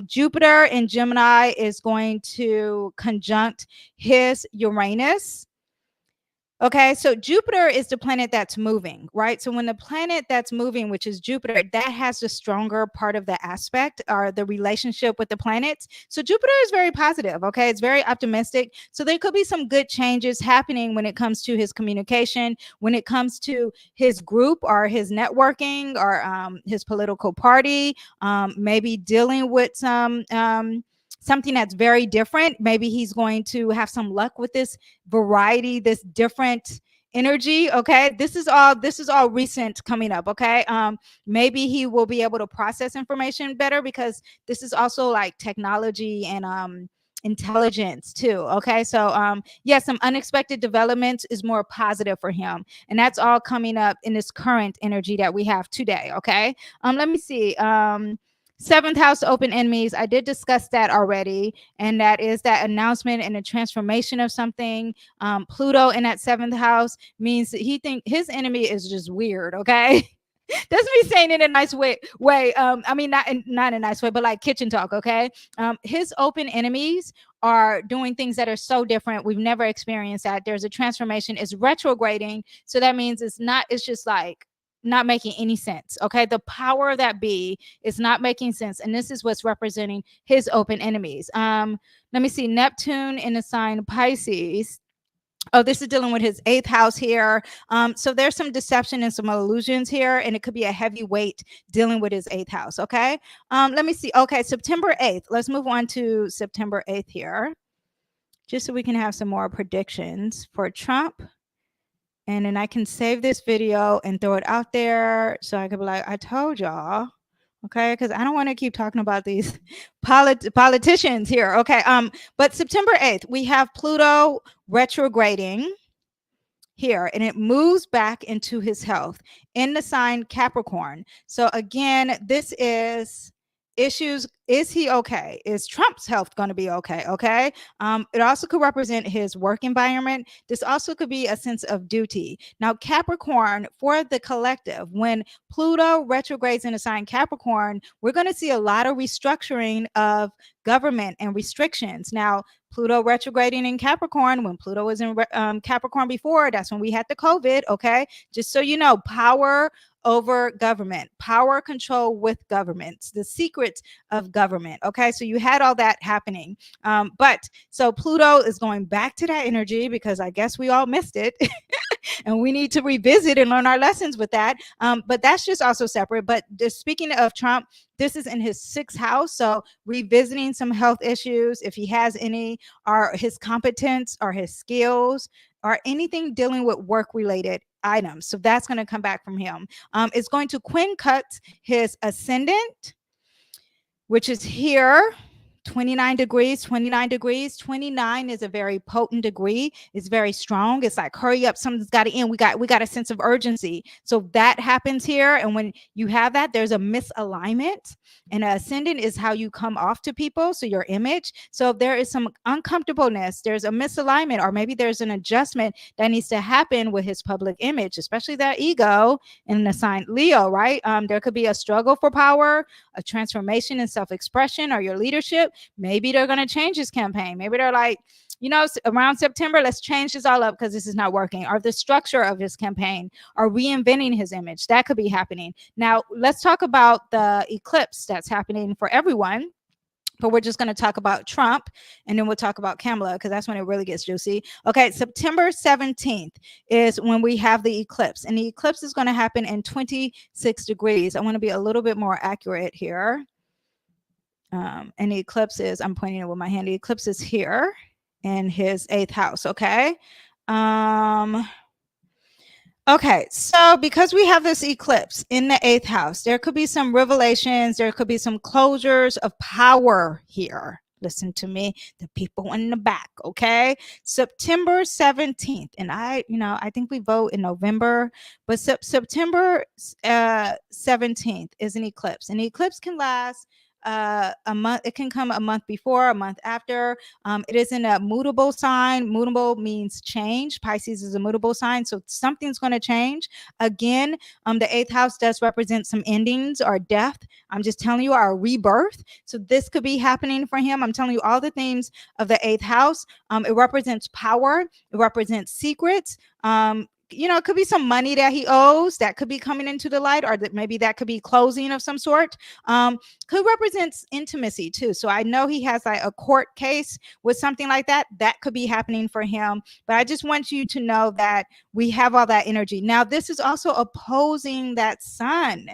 S1: Jupiter in Gemini is going to conjunct his Uranus. Okay, so Jupiter is the planet that's moving, right? So when the planet that's moving, which is Jupiter, that has the stronger part of the aspect or the relationship with the planets. So Jupiter is very positive, okay? It's very optimistic. So there could be some good changes happening when it comes to his communication, when it comes to his group or his networking or his political party, maybe dealing with some. Something that's very different. Maybe he's going to have some luck with this variety, this different energy. Okay, this is all recent coming up. Okay, maybe he will be able to process information better because this is also like technology and intelligence too. Okay, so yeah, some unexpected developments is more positive for him, and that's all coming up in this current energy that we have today. Okay, let me see. Seventh house open enemies. I did discuss that already, and that is that announcement and a transformation of something. Pluto in that seventh house means that he think his enemy is just weird. Okay. That's me saying it in a nice way. I mean, not in a nice way, but like kitchen talk. Okay. His open enemies are doing things that are so different. We've never experienced that. There's a transformation. It's retrograding, so that means it's not. It's just like not making any sense. Okay, the power of that be is not making sense, and this is what's representing his open enemies. Let me see. Neptune in the sign Pisces. Oh, this is dealing with his eighth house here. So there's some deception and some illusions here, and it could be a heavy weight dealing with his eighth house. Okay. Let me see. Okay, September 8th. Let's move on to September 8th here, just so we can have some more predictions for Trump. And then I can save this video and throw it out there so I could be like, I told y'all. Okay, because I don't want to keep talking about these politicians here. Okay. But September 8th, we have Pluto retrograding here, and it moves back into his health in the sign Capricorn. So again, this is issues. Is he okay? Is Trump's health going to be okay? Okay. It also could represent his work environment. This also could be a sense of duty. Now, Capricorn, for the collective, when Pluto retrogrades in the sign Capricorn, we're going to see a lot of restructuring of government and restrictions. Now, Pluto retrograding in Capricorn, when Pluto was in Capricorn before, that's when we had the COVID. Okay. Just so you know, power over government, power control with governments, the secrets of government. Okay, so you had all that happening. But so Pluto is going back to that energy because I guess we all missed it. And we need to revisit and learn our lessons with that. But that's just also separate. But just speaking of Trump, this is in his sixth house. So revisiting some health issues, if he has any, or his competence or his skills or anything dealing with work related items. So that's going to come back from him. It's going to quincunx his ascendant, which is here. 29 degrees. 29 is a very potent degree. It's very strong. It's like, hurry up, something's got to end. We got a sense of urgency. So that happens here. And when you have that, there's a misalignment. And an ascendant is how you come off to people. So your image. So if there is some uncomfortableness, there's a misalignment, or maybe there's an adjustment that needs to happen with his public image, especially that ego in the sign Leo, right? There could be a struggle for power, a transformation in self-expression or your leadership. Maybe they're going to change his campaign. Maybe they're like, around September, let's change this all up because this is not working. Or the structure of his campaign, or reinventing his image. That could be happening. Now, let's talk about the eclipse that's happening for everyone. But we're just going to talk about Trump, and then we'll talk about Kamala because that's when it really gets juicy. Okay, September 17th is when we have the eclipse, and the eclipse is going to happen in 26 degrees. I want to be a little bit more accurate here. And the eclipse is, I'm pointing it with my hand, the eclipse is here in his eighth house. Okay. Okay, so because we have this eclipse in the eighth house, there could be some revelations, there could be some closures of power here. Listen to me, the people in the back, okay? September 17th, and I think we vote in November, but September 17th is an eclipse, and the eclipse can last a month. It can come a month before, a month after. It is in a mutable sign. Mutable means change. Pisces is a mutable sign, so something's going to change. Again, the 8th house does represent some endings or death. I'm just telling you, our rebirth. So this could be happening for him. I'm telling you all the themes of the 8th house. It represents power. It represents secrets. It could be some money that he owes that could be coming into the light, or that maybe that could be closing of some sort. Could represent intimacy too. So I know he has like a court case with something like that. That could be happening for him. But I just want you to know that we have all that energy. Now, this is also opposing that sun,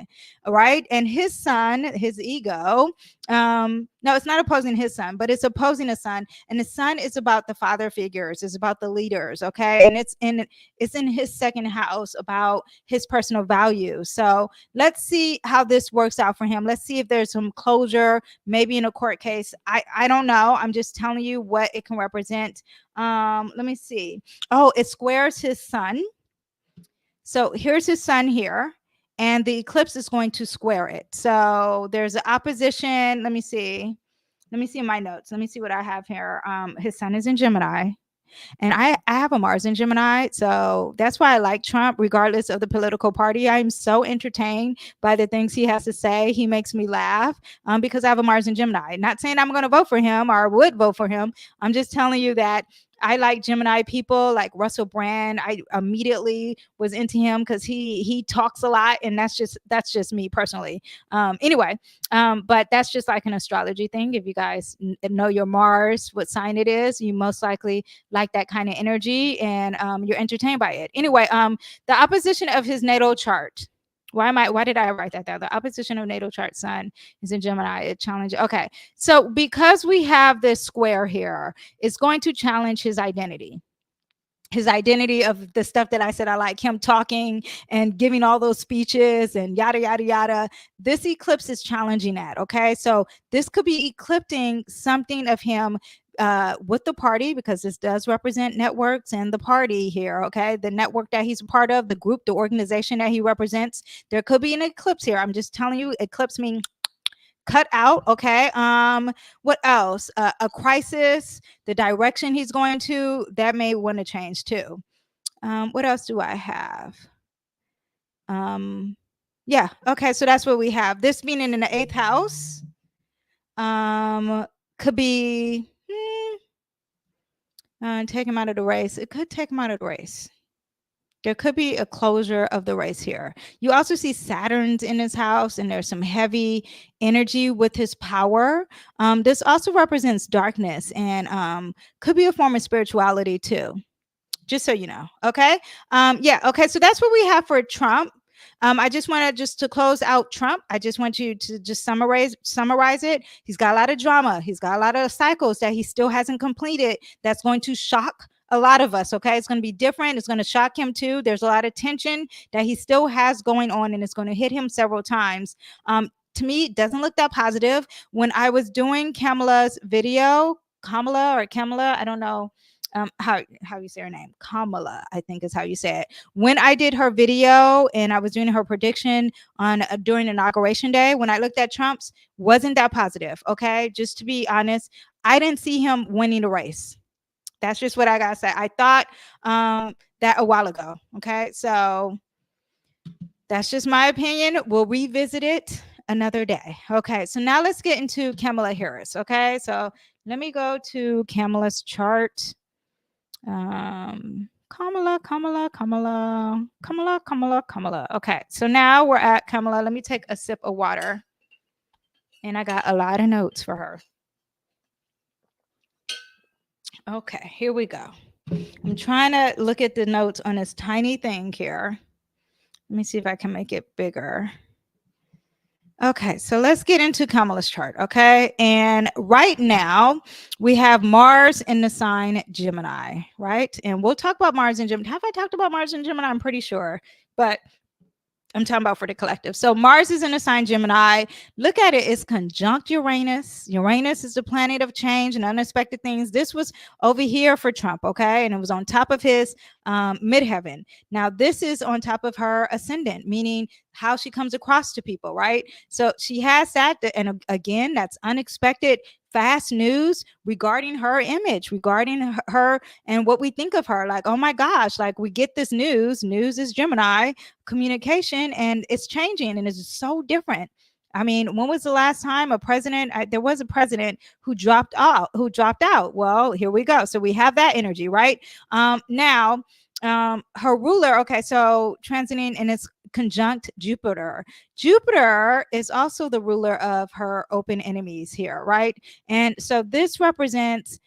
S1: right? And his sun, his ego, no, it's not opposing his sun, but it's opposing a sun. And the sun is about the father figures, it's about the leaders, okay? And it's in his 2nd house, about his personal values. So let's see how this works out for him. Let's see if there's some closure, maybe in a court case. I don't know. I'm just telling you what it can represent. Let me see. Oh, it squares his sun. So here's his sun here, and the eclipse is going to square it. So there's an opposition. Let me see in my notes. Let me see what I have here. His sun is in Gemini. And I have a Mars in Gemini. So that's why I like Trump, regardless of the political party. I'm so entertained by the things he has to say. He makes me laugh because I have a Mars in Gemini. Not saying I'm going to vote for him or would vote for him. I'm just telling you that I like Gemini people like Russell Brand. I immediately was into him because he talks a lot, and that's just me personally. Anyway, but that's just like an astrology thing. If you guys know your Mars, what sign it is, you most likely like that kind of energy, and you're entertained by it. Anyway, the opposition of his natal chart. Why did I write that there? The opposition of natal chart sun is in Gemini. It challenges. Okay. So because we have this square here, it's going to challenge his identity. His identity of the stuff that I said I like, him talking and giving all those speeches and yada, yada, yada. This eclipse is challenging that. Okay. So this could be eclipsing something of him with the party, because this does represent networks and the party here. Okay. The network that he's a part of, the group, the organization that he represents. There could be an eclipse here. I'm just telling you, eclipse means cut out. Okay. What else? A crisis, the direction he's going to, that may want to change too. What else do I have? Yeah. Okay. So that's what we have. This being in the 8th house, could be take him out of the race. It could take him out of the race. There could be a closure of the race here. You also see Saturn's in his house, and there's some heavy energy with his power. This also represents darkness, and could be a form of spirituality too, just so you know. Okay. Yeah. Okay. So that's what we have for Trump. I just want to close out Trump. I just want you to just summarize it. He's got a lot of drama. He's got a lot of cycles that he still hasn't completed. That's going to shock a lot of us. Okay. It's going to be different. It's going to shock him too. There's a lot of tension that he still has going on, and it's going to hit him several times. To me, it doesn't look that positive. When I was doing Kamala's video, Kamala, I don't know how you say her name. Kamala, I think is how you say it. When I did her video and I was doing her prediction on during inauguration day, when I looked at Trump's, wasn't that positive. Okay. Just to be honest, I didn't see him winning the race. That's just what I gotta say. I thought that a while ago. Okay. So that's just my opinion. We'll revisit it another day. Okay. So now let's get into Kamala Harris. Okay. So let me go to Kamala's chart. Kamala. Okay, so now we're at Kamala. Let me take a sip of water, and I got a lot of notes for her. Okay, here we go. I'm trying to look at the notes on this tiny thing here. Let me see if I can make it bigger. Okay, so let's get into Kamala's chart, okay? And right now, we have Mars in the sign Gemini, right? And we'll talk about Mars in Gemini. Have I talked about Mars in Gemini? I'm pretty sure, but I'm talking about for the collective. So Mars is in the sign Gemini. Look at it. It's conjunct Uranus. Uranus is the planet of change and unexpected things. This was over here for Trump, okay? And it was on top of his midheaven. Now, this is on top of her ascendant, meaning how she comes across to people, right? So she has that. And again, that's unexpected, fast news regarding her image, regarding her and what we think of her. Like, oh my gosh, like we get this news. News is Gemini communication, and it's changing and it's so different. I mean, when was the last time a president? There was a president who dropped out. Who dropped out? Well, here we go. So we have that energy, right? Now, her ruler. Okay, so transiting and it's conjunct Jupiter. Jupiter is also the ruler of her open enemies here, right? And so this represents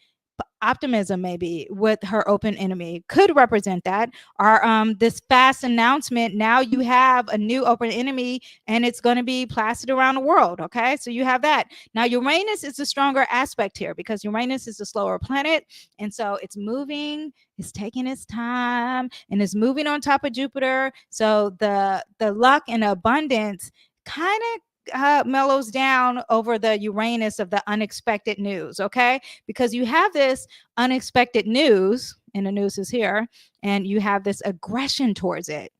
S1: optimism, maybe with her open enemy could represent that, or this fast announcement. Now you have a new open enemy and it's going to be plastered around the world. Okay, so you have that. Now Uranus is a stronger aspect here because Uranus is a slower planet, and so it's moving, it's taking its time, and it's moving on top of Jupiter. So the luck and abundance kind of mellows down over the Uranus of the unexpected news, okay? Because you have this unexpected news, and the news is here, and you have this aggression towards it.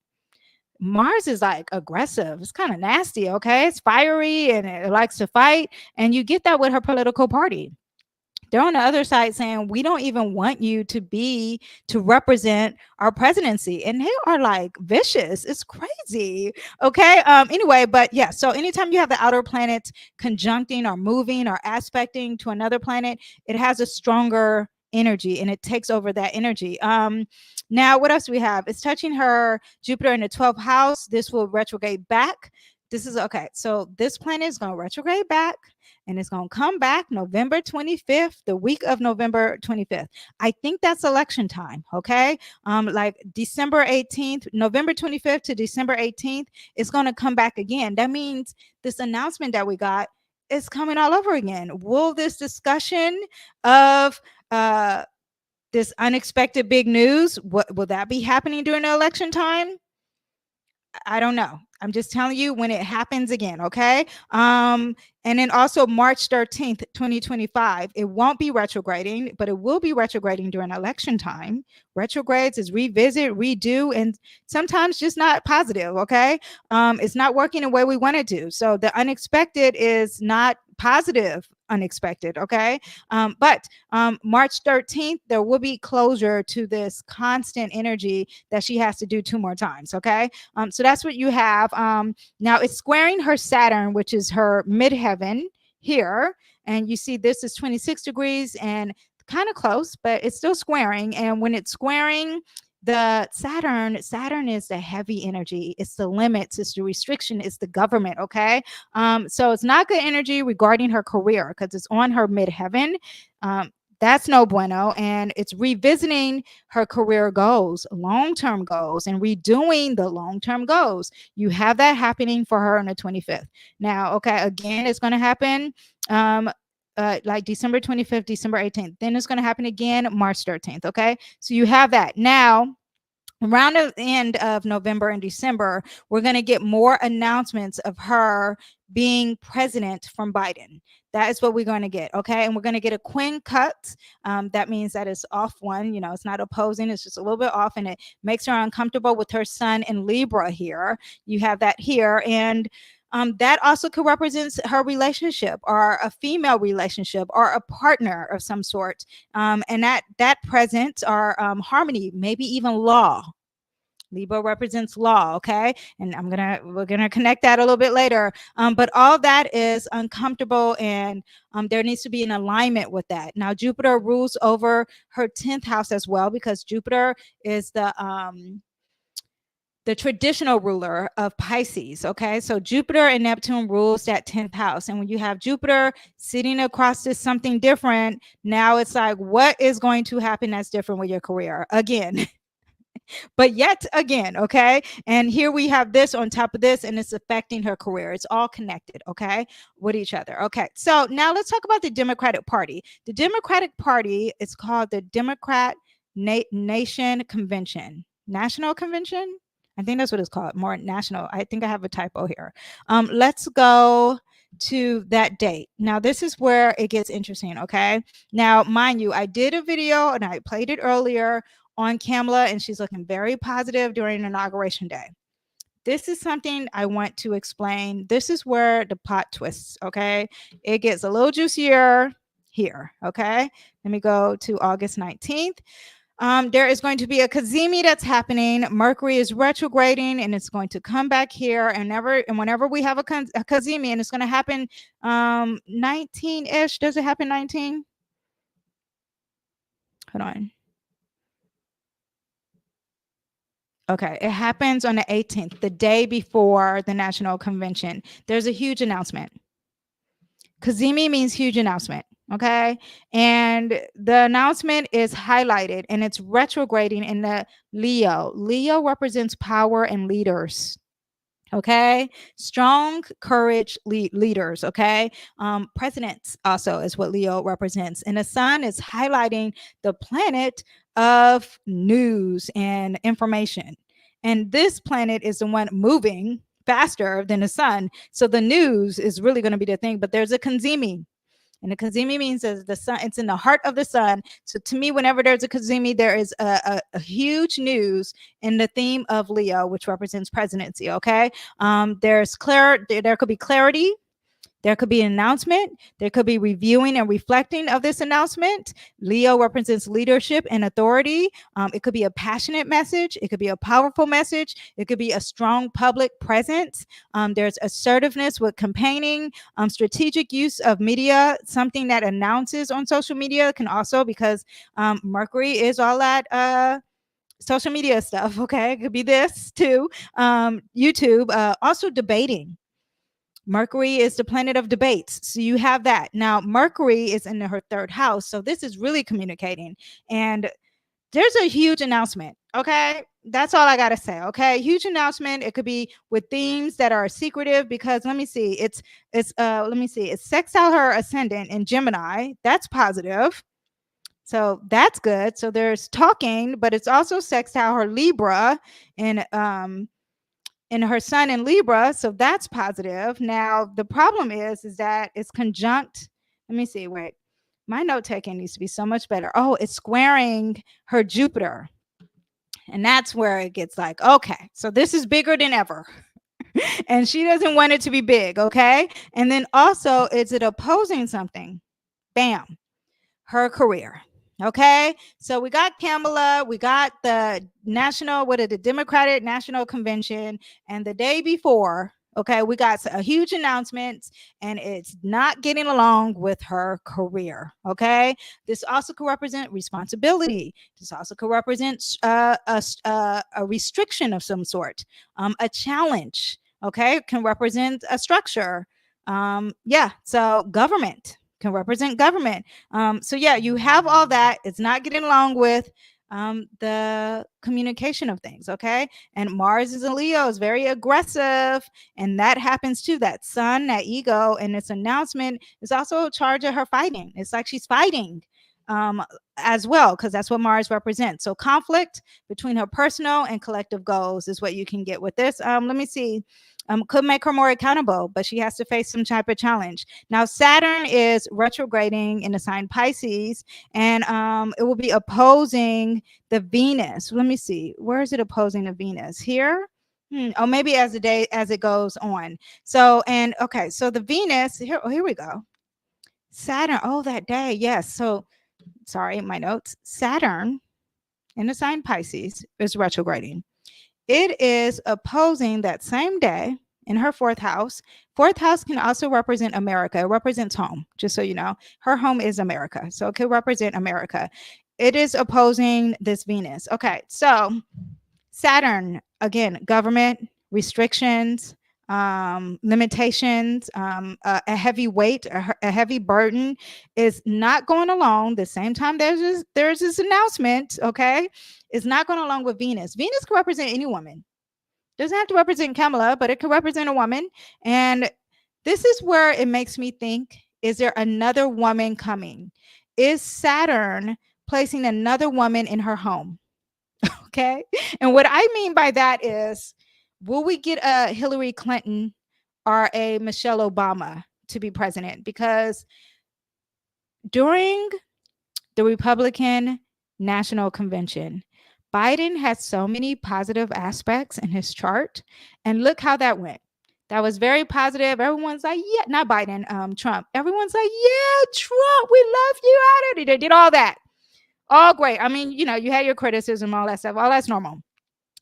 S1: Mars is like aggressive. It's kind of nasty, okay? It's fiery and it likes to fight, and you get that with her political party. They're on the other side saying, we don't even want you to represent our presidency. And they are like vicious. It's crazy. Okay. Anyway, but yeah. So anytime you have the outer planets conjuncting or moving or aspecting to another planet, it has a stronger energy and it takes over that energy. Now what else do we have? It's touching her Jupiter in the 12th house. This will retrograde back. This is okay. So this planet is going to retrograde back and it's going to come back November 25th, the week of November 25th. I think that's election time. Okay. Like December 18th, November 25th to December 18th, it's going to come back again. That means this announcement that we got is coming all over again. Will this discussion of, this unexpected big news, what will that be happening during the election time? I don't know. I'm just telling you when it happens again, okay? And then also March 13th, 2025, it won't be retrograding, but it will be retrograding during election time. Retrogrades is revisit, redo, and sometimes just not positive, okay? It's not working the way we want it to. So the unexpected is not positive unexpected, okay? But March 13th, there will be closure to this constant energy that she has to do 2 more times, okay? So that's what you have. Now it's squaring her Saturn, which is her midheaven here. And you see this is 26 degrees and kind of close, but it's still squaring. And when it's squaring, the Saturn is the heavy energy. It's the limits, it's the restriction, it's the government, okay? So it's not good energy regarding her career because it's on her midheaven. That's no bueno. And it's revisiting her career goals, long-term goals, and redoing the long-term goals. You have that happening for her on the 25th. Now, okay, again, it's going to happen like December 25th, December 18th. Then it's going to happen again March 13th. Okay. So you have that. Now, around the end of November and December, we're going to get more announcements of her being president from Biden. That is what we're going to get. Okay. And we're going to get a quincunx. That means that it's off one, you know, it's not opposing, it's just a little bit off, and it makes her uncomfortable with her sun in Libra here. You have that here. And that also could represent her relationship or a female relationship or a partner of some sort. And that presence or harmony, maybe even law. Libra represents law, okay? And we're gonna connect that a little bit later. But all that is uncomfortable, and there needs to be an alignment with that. Now, Jupiter rules over her 10th house as well, because Jupiter is the traditional ruler of Pisces, okay? So Jupiter and Neptune rules that 10th house. And when you have Jupiter sitting across to something different, now it's like, what is going to happen that's different with your career? Again. But yet again, okay? And here we have this on top of this, and it's affecting her career. It's all connected, okay, with each other. Okay, so now let's talk about the Democratic Party. The Democratic Party is called the Democrat Nation Convention. National Convention? I think that's what it's called, more national. I think I have a typo here. Let's go to that date. Now, this is where it gets interesting, okay? Now, mind you, I did a video and I played it earlier on Kamala, and she's looking very positive during Inauguration Day. This is something I want to explain. This is where the pot twists, okay? It gets a little juicier here, okay? Let me go to August 19th. There is going to be a Cazimi that's happening. Mercury is retrograding, and it's going to come back here. And whenever we have a Cazimi, and it's going to happen 19-ish. Does it happen 19? Hold on. Okay, it happens on the 18th, the day before the National Convention. There's a huge announcement. Cazimi means huge announcement, okay? And the announcement is highlighted, and it's retrograding in the Leo. Leo represents power and leaders, okay? Strong courage leaders, okay? Presidents also is what Leo represents. And the sun is highlighting the planet of news and information. And this planet is the one moving faster than the sun. So the news is really going to be the thing. But there's a Cazimi. And the Cazimi means that the sun, it's in the heart of the sun. So to me, whenever there's a Cazimi, there is a huge news in the theme of Leo, which represents presidency. Okay. There could be clarity. There could be an announcement. There could be reviewing and reflecting of this announcement. Leo represents leadership and authority. It could be a passionate message. It could be a powerful message. It could be a strong public presence. There's assertiveness with campaigning, strategic use of media, something that announces on social media can also, because Mercury is all that social media stuff. Okay. It could be this too. YouTube, also debating. Mercury is the planet of debates. So you have that. Now, Mercury is in her third house. So this is really communicating. And there's a huge announcement. Okay. That's all I got to say. Okay. Huge announcement. It could be with themes that are secretive, because let me see. It's sextile her ascendant in Gemini. That's positive. So that's good. So there's talking, but it's also sextile her Libra and her sun in Libra, so that's positive. Now the problem is that it's conjunct. Let me see. Wait, my note taking needs to be so much better. Oh, it's squaring her Jupiter, and that's where it gets like, okay, so this is bigger than ever. And she doesn't want it to be big, okay? And then also, is it opposing something? Bam, her career. Okay, so we got Kamala, we got the Democratic National Convention, and the day before, okay, we got a huge announcement, and it's not getting along with her career. Okay, this also could represent responsibility. This also could represent a restriction of some sort, a challenge. Okay, can represent a structure. Yeah, so government can represent government. So yeah, you have all that. It's not getting along with the communication of things. Okay. And Mars is in Leo, is very aggressive. And that happens too. That sun, that ego, and its announcement is also a charge of her fighting. It's like she's fighting as well, because that's what Mars represents. So conflict between her personal and collective goals is what you can get with this. Let me see. Could make her more accountable, but she has to face some type of challenge. Now, Saturn is retrograding in the sign Pisces, and it will be opposing the Venus. Let me see. Where is it opposing the Venus? Here? Oh, maybe as it goes on. So, and okay, so the Venus, here we go. Saturn, oh, that day, yes. So, sorry, my notes. Saturn in the sign Pisces is retrograding. It is opposing that same day in her fourth house. Fourth house can also represent America. It represents home, just so you know. Her home is America, so it could represent America. It is opposing this Venus. Okay, so Saturn, again, government, restrictions, limitations, a heavy weight, a heavy burden is not going along. The same time there's this announcement, okay, is not going along with Venus. Venus can represent any woman. Doesn't have to represent Kamala, but it could represent a woman. And this is where it makes me think, is there another woman coming? Is Saturn placing another woman in her home? Okay. And what I mean by that is, will we get a Hillary Clinton or a Michelle Obama to be president? Because during the Republican National Convention, Biden has so many positive aspects in his chart, and look how that went. That was very positive. Everyone's like, yeah, not Biden, Trump. Everyone's like, yeah, Trump, we love you. They did all that. All great. I mean, you had your criticism, all that stuff, all that's normal.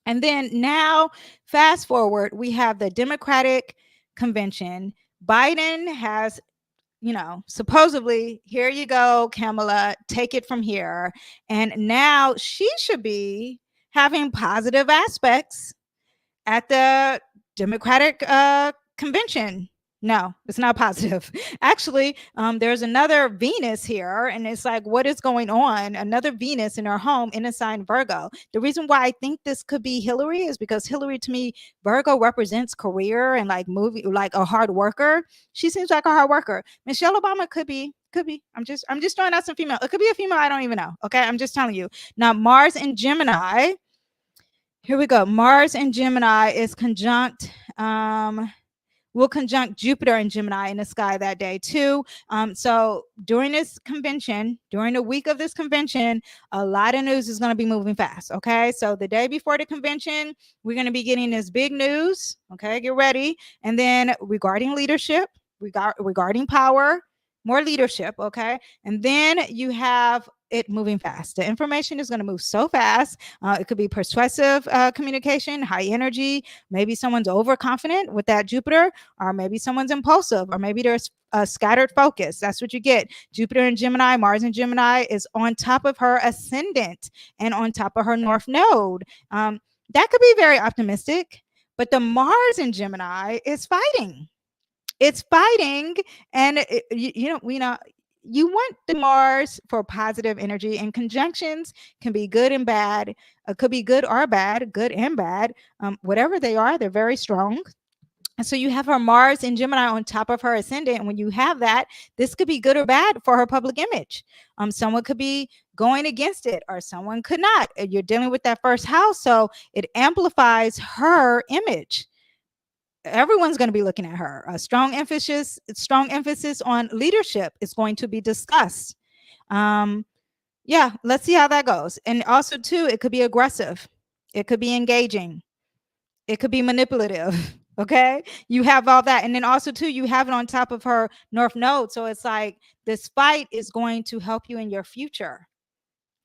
S1: And then now, fast forward, we have the Democratic convention. Biden has, supposedly, here you go, Kamala, take it from here. And now she should be having positive aspects at the Democratic convention. No, it's not positive. Actually, there's another Venus here, and it's like, what is going on? Another Venus in her home in a sign Virgo. The reason why I think this could be Hillary is because Hillary, to me, Virgo represents career and like like a hard worker. She seems like a hard worker. Michelle Obama could be. I'm just throwing out some female. It could be a female. I don't even know. Okay, I'm just telling you. Now, Mars in Gemini. Here we go. Mars in Gemini is conjunct, will conjunct Jupiter in Gemini in the sky that day too. So during this convention, during the week of this convention, a lot of news is going to be moving fast. Okay. So the day before the convention, we're going to be getting this big news. Okay. Get ready. And then regarding leadership, regarding power, more leadership. Okay. And then you have it moving fast. The information is going to move so fast. It could be persuasive communication, high energy. Maybe someone's overconfident with that Jupiter, or maybe someone's impulsive, or maybe there's a scattered focus. That's what you get. Jupiter in Gemini, Mars in Gemini is on top of her ascendant and on top of her north node. That could be very optimistic, but the Mars in Gemini is fighting. It's fighting, and you want the Mars for positive energy, and conjunctions can be good and bad. Could be good or bad, good and bad. Whatever they are, they're very strong. And so you have her Mars in Gemini on top of her ascendant. And when you have that, this could be good or bad for her public image. Someone could be going against it, or someone could not. You're dealing with that first house, so it amplifies her image. Everyone's going to be looking at her. A strong emphasis on leadership is going to be discussed. Yeah, let's see how that goes. And also too, it could be aggressive. It could be engaging. It could be manipulative. Okay. You have all that. And then also too, you have it on top of her north node. So it's like this fight is going to help you in your future.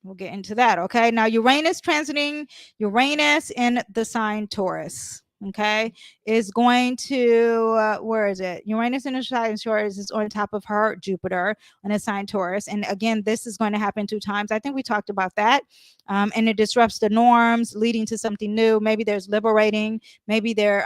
S1: We'll get into that. Okay. Now Uranus transiting Uranus in the sign Taurus. Okay, is going to where is it? Uranus in the sign Taurus is on top of her Jupiter on a sign Taurus, and again, this is going to happen 2 times. I think we talked about that, and it disrupts the norms, leading to something new. Maybe there's liberating. Maybe they're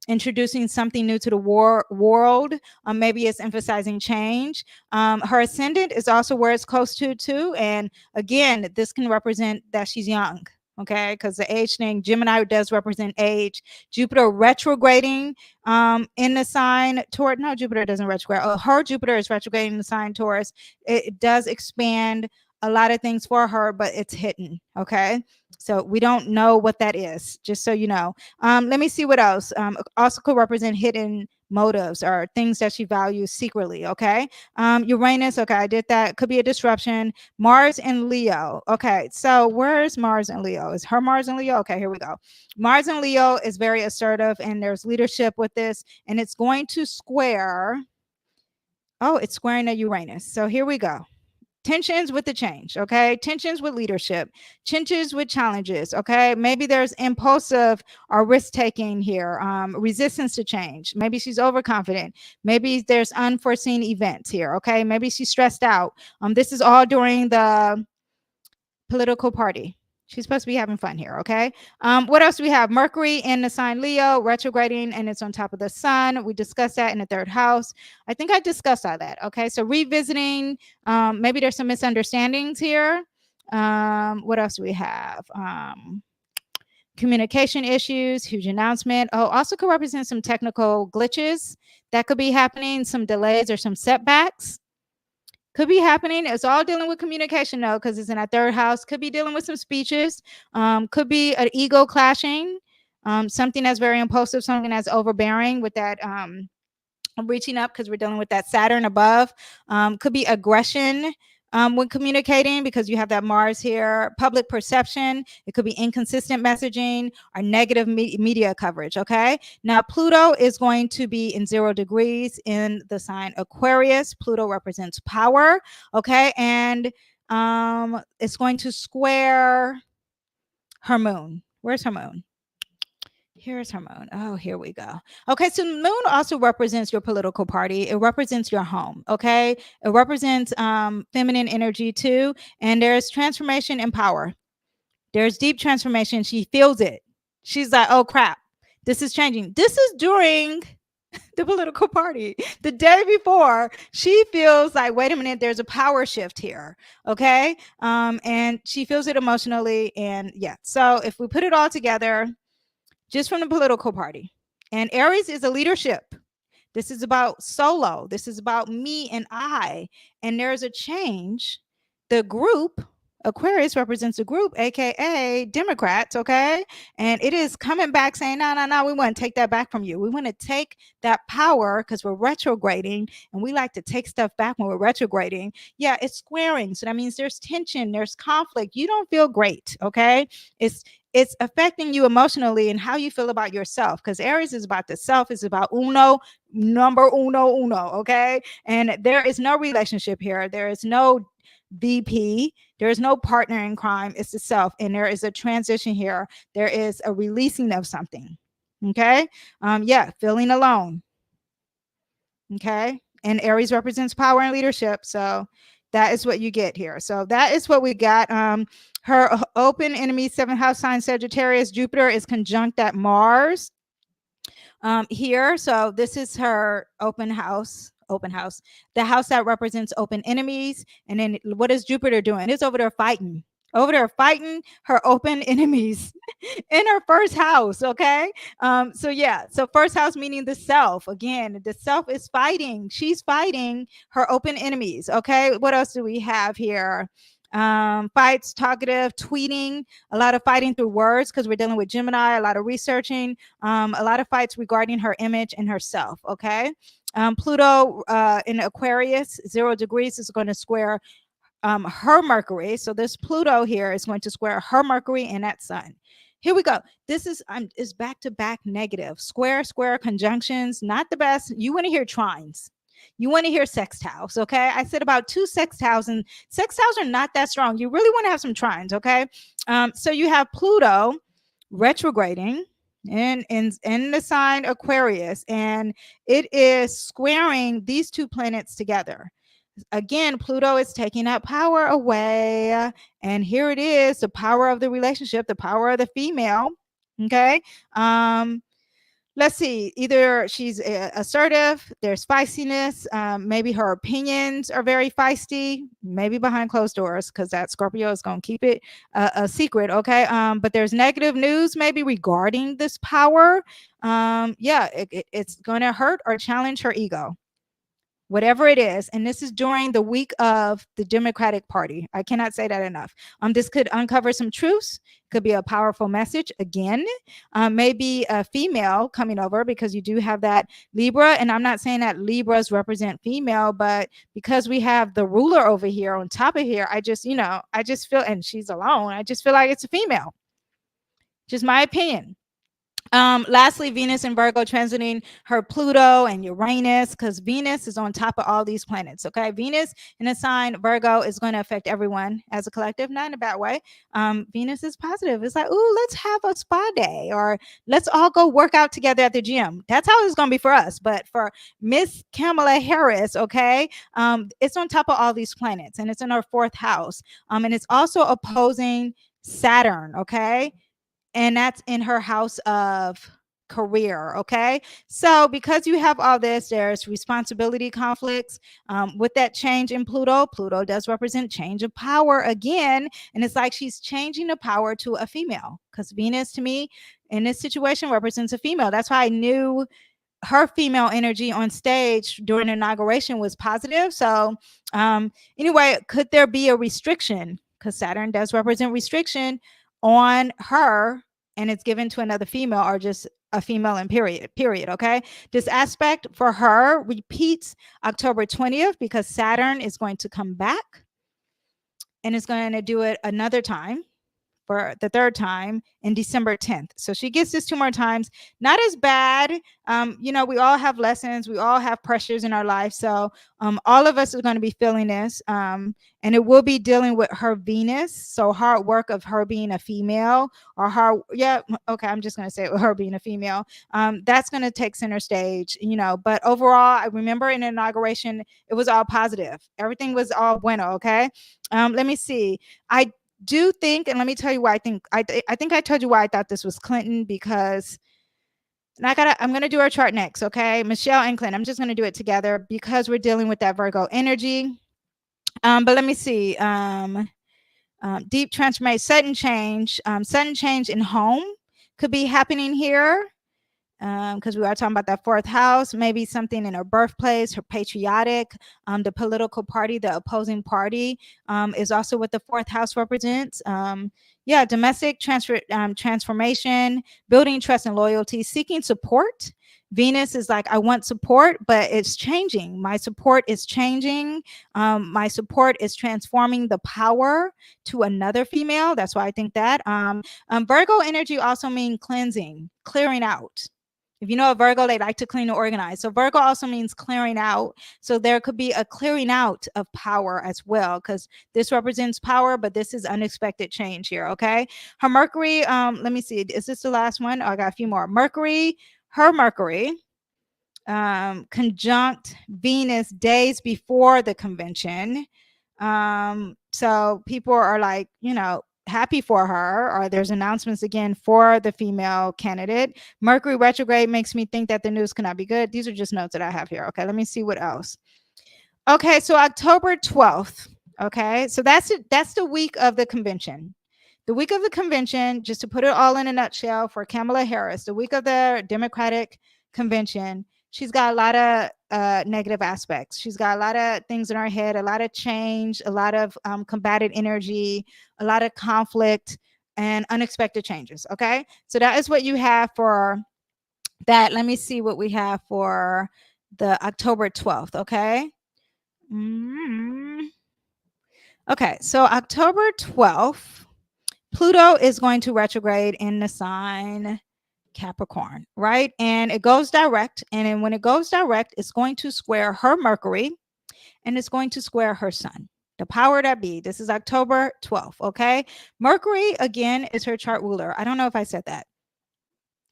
S1: introducing something new to the world. Maybe it's emphasizing change. Her ascendant is also where it's close to too, and again, this can represent that she's young. Okay, because the age thing, Gemini does represent age. Jupiter retrograding in the sign Taurus. No, Jupiter doesn't retrograde. Her Jupiter is retrograding in the sign Taurus. It does expand a lot of things for her, but it's hidden. Okay, so we don't know what that is, just so you know. Let me see what else. Also could represent hidden motives or things that she values secretly. Okay, Uranus. Okay, I did that. Could be a disruption. Mars and Leo. Okay, so where's Mars and Leo? Is her Mars and Leo? Okay, here we go. Mars and Leo is very assertive, and there's leadership with this, and it's going to square. Oh, it's squaring a Uranus. So here we go. Tensions with the change. Okay, tensions with leadership, tensions with challenges. Okay, maybe there's impulsive or risk taking here, resistance to change. Maybe she's overconfident. Maybe there's unforeseen events here. Okay, maybe she's stressed out. This is all during the political party. She's supposed to be having fun here. Okay. What else do we have? Mercury in the sign Leo retrograding, and it's on top of the sun. We discussed that in the 3rd house. I think I discussed all that. Okay. So revisiting, maybe there's some misunderstandings here. What else do we have? Communication issues, huge announcement. Oh, also could represent some technical glitches that could be happening, some delays or some setbacks. Could be happening. It's all dealing with communication though, because it's in our 3rd house. Could be dealing with some speeches. Could be an ego clashing. Something that's very impulsive, something that's overbearing with that reaching up, because we're dealing with that Saturn above. Could be aggression when communicating, because you have that Mars here. Public perception, it could be inconsistent messaging or negative media coverage. Okay, now Pluto is going to be in 0 degrees in the sign Aquarius. Pluto represents power. Okay, and it's going to square her moon. Where's her moon? Here's her moon. Oh, here we go. Okay, so the moon also represents your political party. It represents your home. Okay, it represents feminine energy too. And there's transformation and power. There's deep transformation. She feels it. She's like, oh crap, this is changing. This is during the political party. The day before, she feels like, wait a minute, there's a power shift here. Okay, and she feels it emotionally. And yeah, so if we put it all together, just from the political party. And Aries is a leadership. This is about solo. This is about me and I. And there's a change. The group, Aquarius represents a group, aka Democrats, okay? And it is coming back saying, no, we want to take that back from you. We want to take that power because we're retrograding and we like to take stuff back when we're retrograding. Yeah, it's squaring. So that means there's tension, there's conflict. You don't feel great, okay? It's affecting you emotionally and how you feel about yourself, because Aries is about the self, is about number uno, okay? And there is no relationship here. There is no VP. There is no partner in crime. It's the self. And there is a transition here. There is a releasing of something. Okay. Yeah, feeling alone. Okay. And Aries represents power and leadership. So that is what you get here. So that is what we got. Her open enemy, 7th house sign Sagittarius, Jupiter is conjunct at Mars here. So this is her open house, the house that represents open enemies. And then what is Jupiter doing? It's over there fighting her open enemies in her first house. Okay. So yeah, so first house meaning the self. Again, the self is fighting. She's fighting her open enemies. Okay. What else do we have here? Fights, talkative, tweeting, a lot of fighting through words because we're dealing with Gemini, a lot of researching, a lot of fights regarding her image and herself. Okay. Pluto in Aquarius, 0 degrees, is going to square her Mercury. So this Pluto here is going to square her Mercury and that sun. Here we go. This is back-to-back negative. Square conjunctions, not the best. You want to hear trines. You want to hear sextiles, okay? I said about 2 sextiles, and sextiles are not that strong. You really want to have some trines, okay? So you have Pluto retrograding in the sign Aquarius, and it is squaring these 2 planets together. Again, Pluto is taking that power away. And here it is, the power of the relationship, the power of the female. Okay. Let's see, either she's assertive, there's feistiness, maybe her opinions are very feisty, maybe behind closed doors, because that Scorpio is going to keep it a secret. Okay. But there's negative news maybe regarding this power. Yeah, it's going to hurt or challenge her ego, whatever it is. And this is during the week of the Democratic Party. I cannot say that enough. This could uncover some truths, could be a powerful message again, maybe a female coming over, because you do have that Libra. And I'm not saying that Libras represent female, but because we have the ruler over here on top of here, I just feel, and she's alone, I just feel like it's a female. Just my opinion. Lastly, Venus and Virgo transiting her Pluto and Uranus, because Venus is on top of all these planets. Okay, Venus in a sign Virgo is going to affect everyone as a collective, not in a bad way. Venus is positive. It's like, ooh, let's have a spa day, or let's all go work out together at the gym. That's how it's going to be for us. But for Miss Kamala Harris, okay, it's on top of all these planets, and it's in her 4th house, and it's also opposing Saturn. Okay. And that's in her house of career. Okay. So because you have all this, there's responsibility conflicts with that change in Pluto. Pluto does represent change of power again. And it's like she's changing the power to a female, because Venus to me in this situation represents a female. That's why I knew her female energy on stage during the inauguration was positive. So anyway, could there be a restriction? Because Saturn does represent restriction on her, and it's given to another female, or just a female in period. Okay. This aspect for her repeats October 20th, because Saturn is going to come back. and is going to do it another time for the third time in December 10th. So she gets this 2 more times. Not as bad. You know, we all have lessons. We all have pressures in our life. So all of us are going to be feeling this. And it will be dealing with her Venus. So hard work of her being a female or her. Yeah. Okay. I'm just going to say it with her being a female. That's going to take center stage, you know, but overall, I remember in the inauguration, it was all positive. Everything was all bueno. Okay. Let me see. I do think, and let me tell you why I think I told you why I thought this was Clinton, because I'm gonna do our chart next, okay? Michelle and Clinton, I'm just gonna do it together because we're dealing with that Virgo energy. But let me see. Deep transformation, sudden change in home could be happening here. Because we are talking about that 4th house, maybe something in her birthplace, her patriotic, the political party, the opposing party is also what the 4th house represents. Yeah, domestic transformation, building trust and loyalty, seeking support. Venus is like, I want support, but it's changing. My support is changing. My support is transforming the power to another female. That's why I think that. Virgo energy also means cleansing, clearing out. If you know a Virgo, they like to clean and organize. So Virgo also means clearing out. So there could be a clearing out of power as well, because this represents power, but this is unexpected change here, okay? Her Mercury, let me see. Is this the last one? Oh, I got a few more. Her Mercury, conjunct Venus days before the convention. So people are like, you know, happy for her, or there's announcements again for the female candidate. Mercury retrograde makes me think that the news cannot be good. These are just notes that I have here. Okay, let me see what else. Okay, so October 12th. Okay, so that's the week of the convention. The week of the convention, just to put it all in a nutshell for Kamala Harris, the week of the Democratic convention, she's got a lot of negative aspects. She's got a lot of things in her head, a lot of change, a lot of combative energy, a lot of conflict, and unexpected changes. Okay, so that is what you have for that. Let me see what we have for the October 12th. Okay. Okay, so October 12th, Pluto is going to retrograde in the sign Capricorn, right? And it goes direct. And then when it goes direct, it's going to square her Mercury and it's going to square her sun. The power that be. This is October 12th, okay? Mercury, again, is her chart ruler. I don't know if I said that.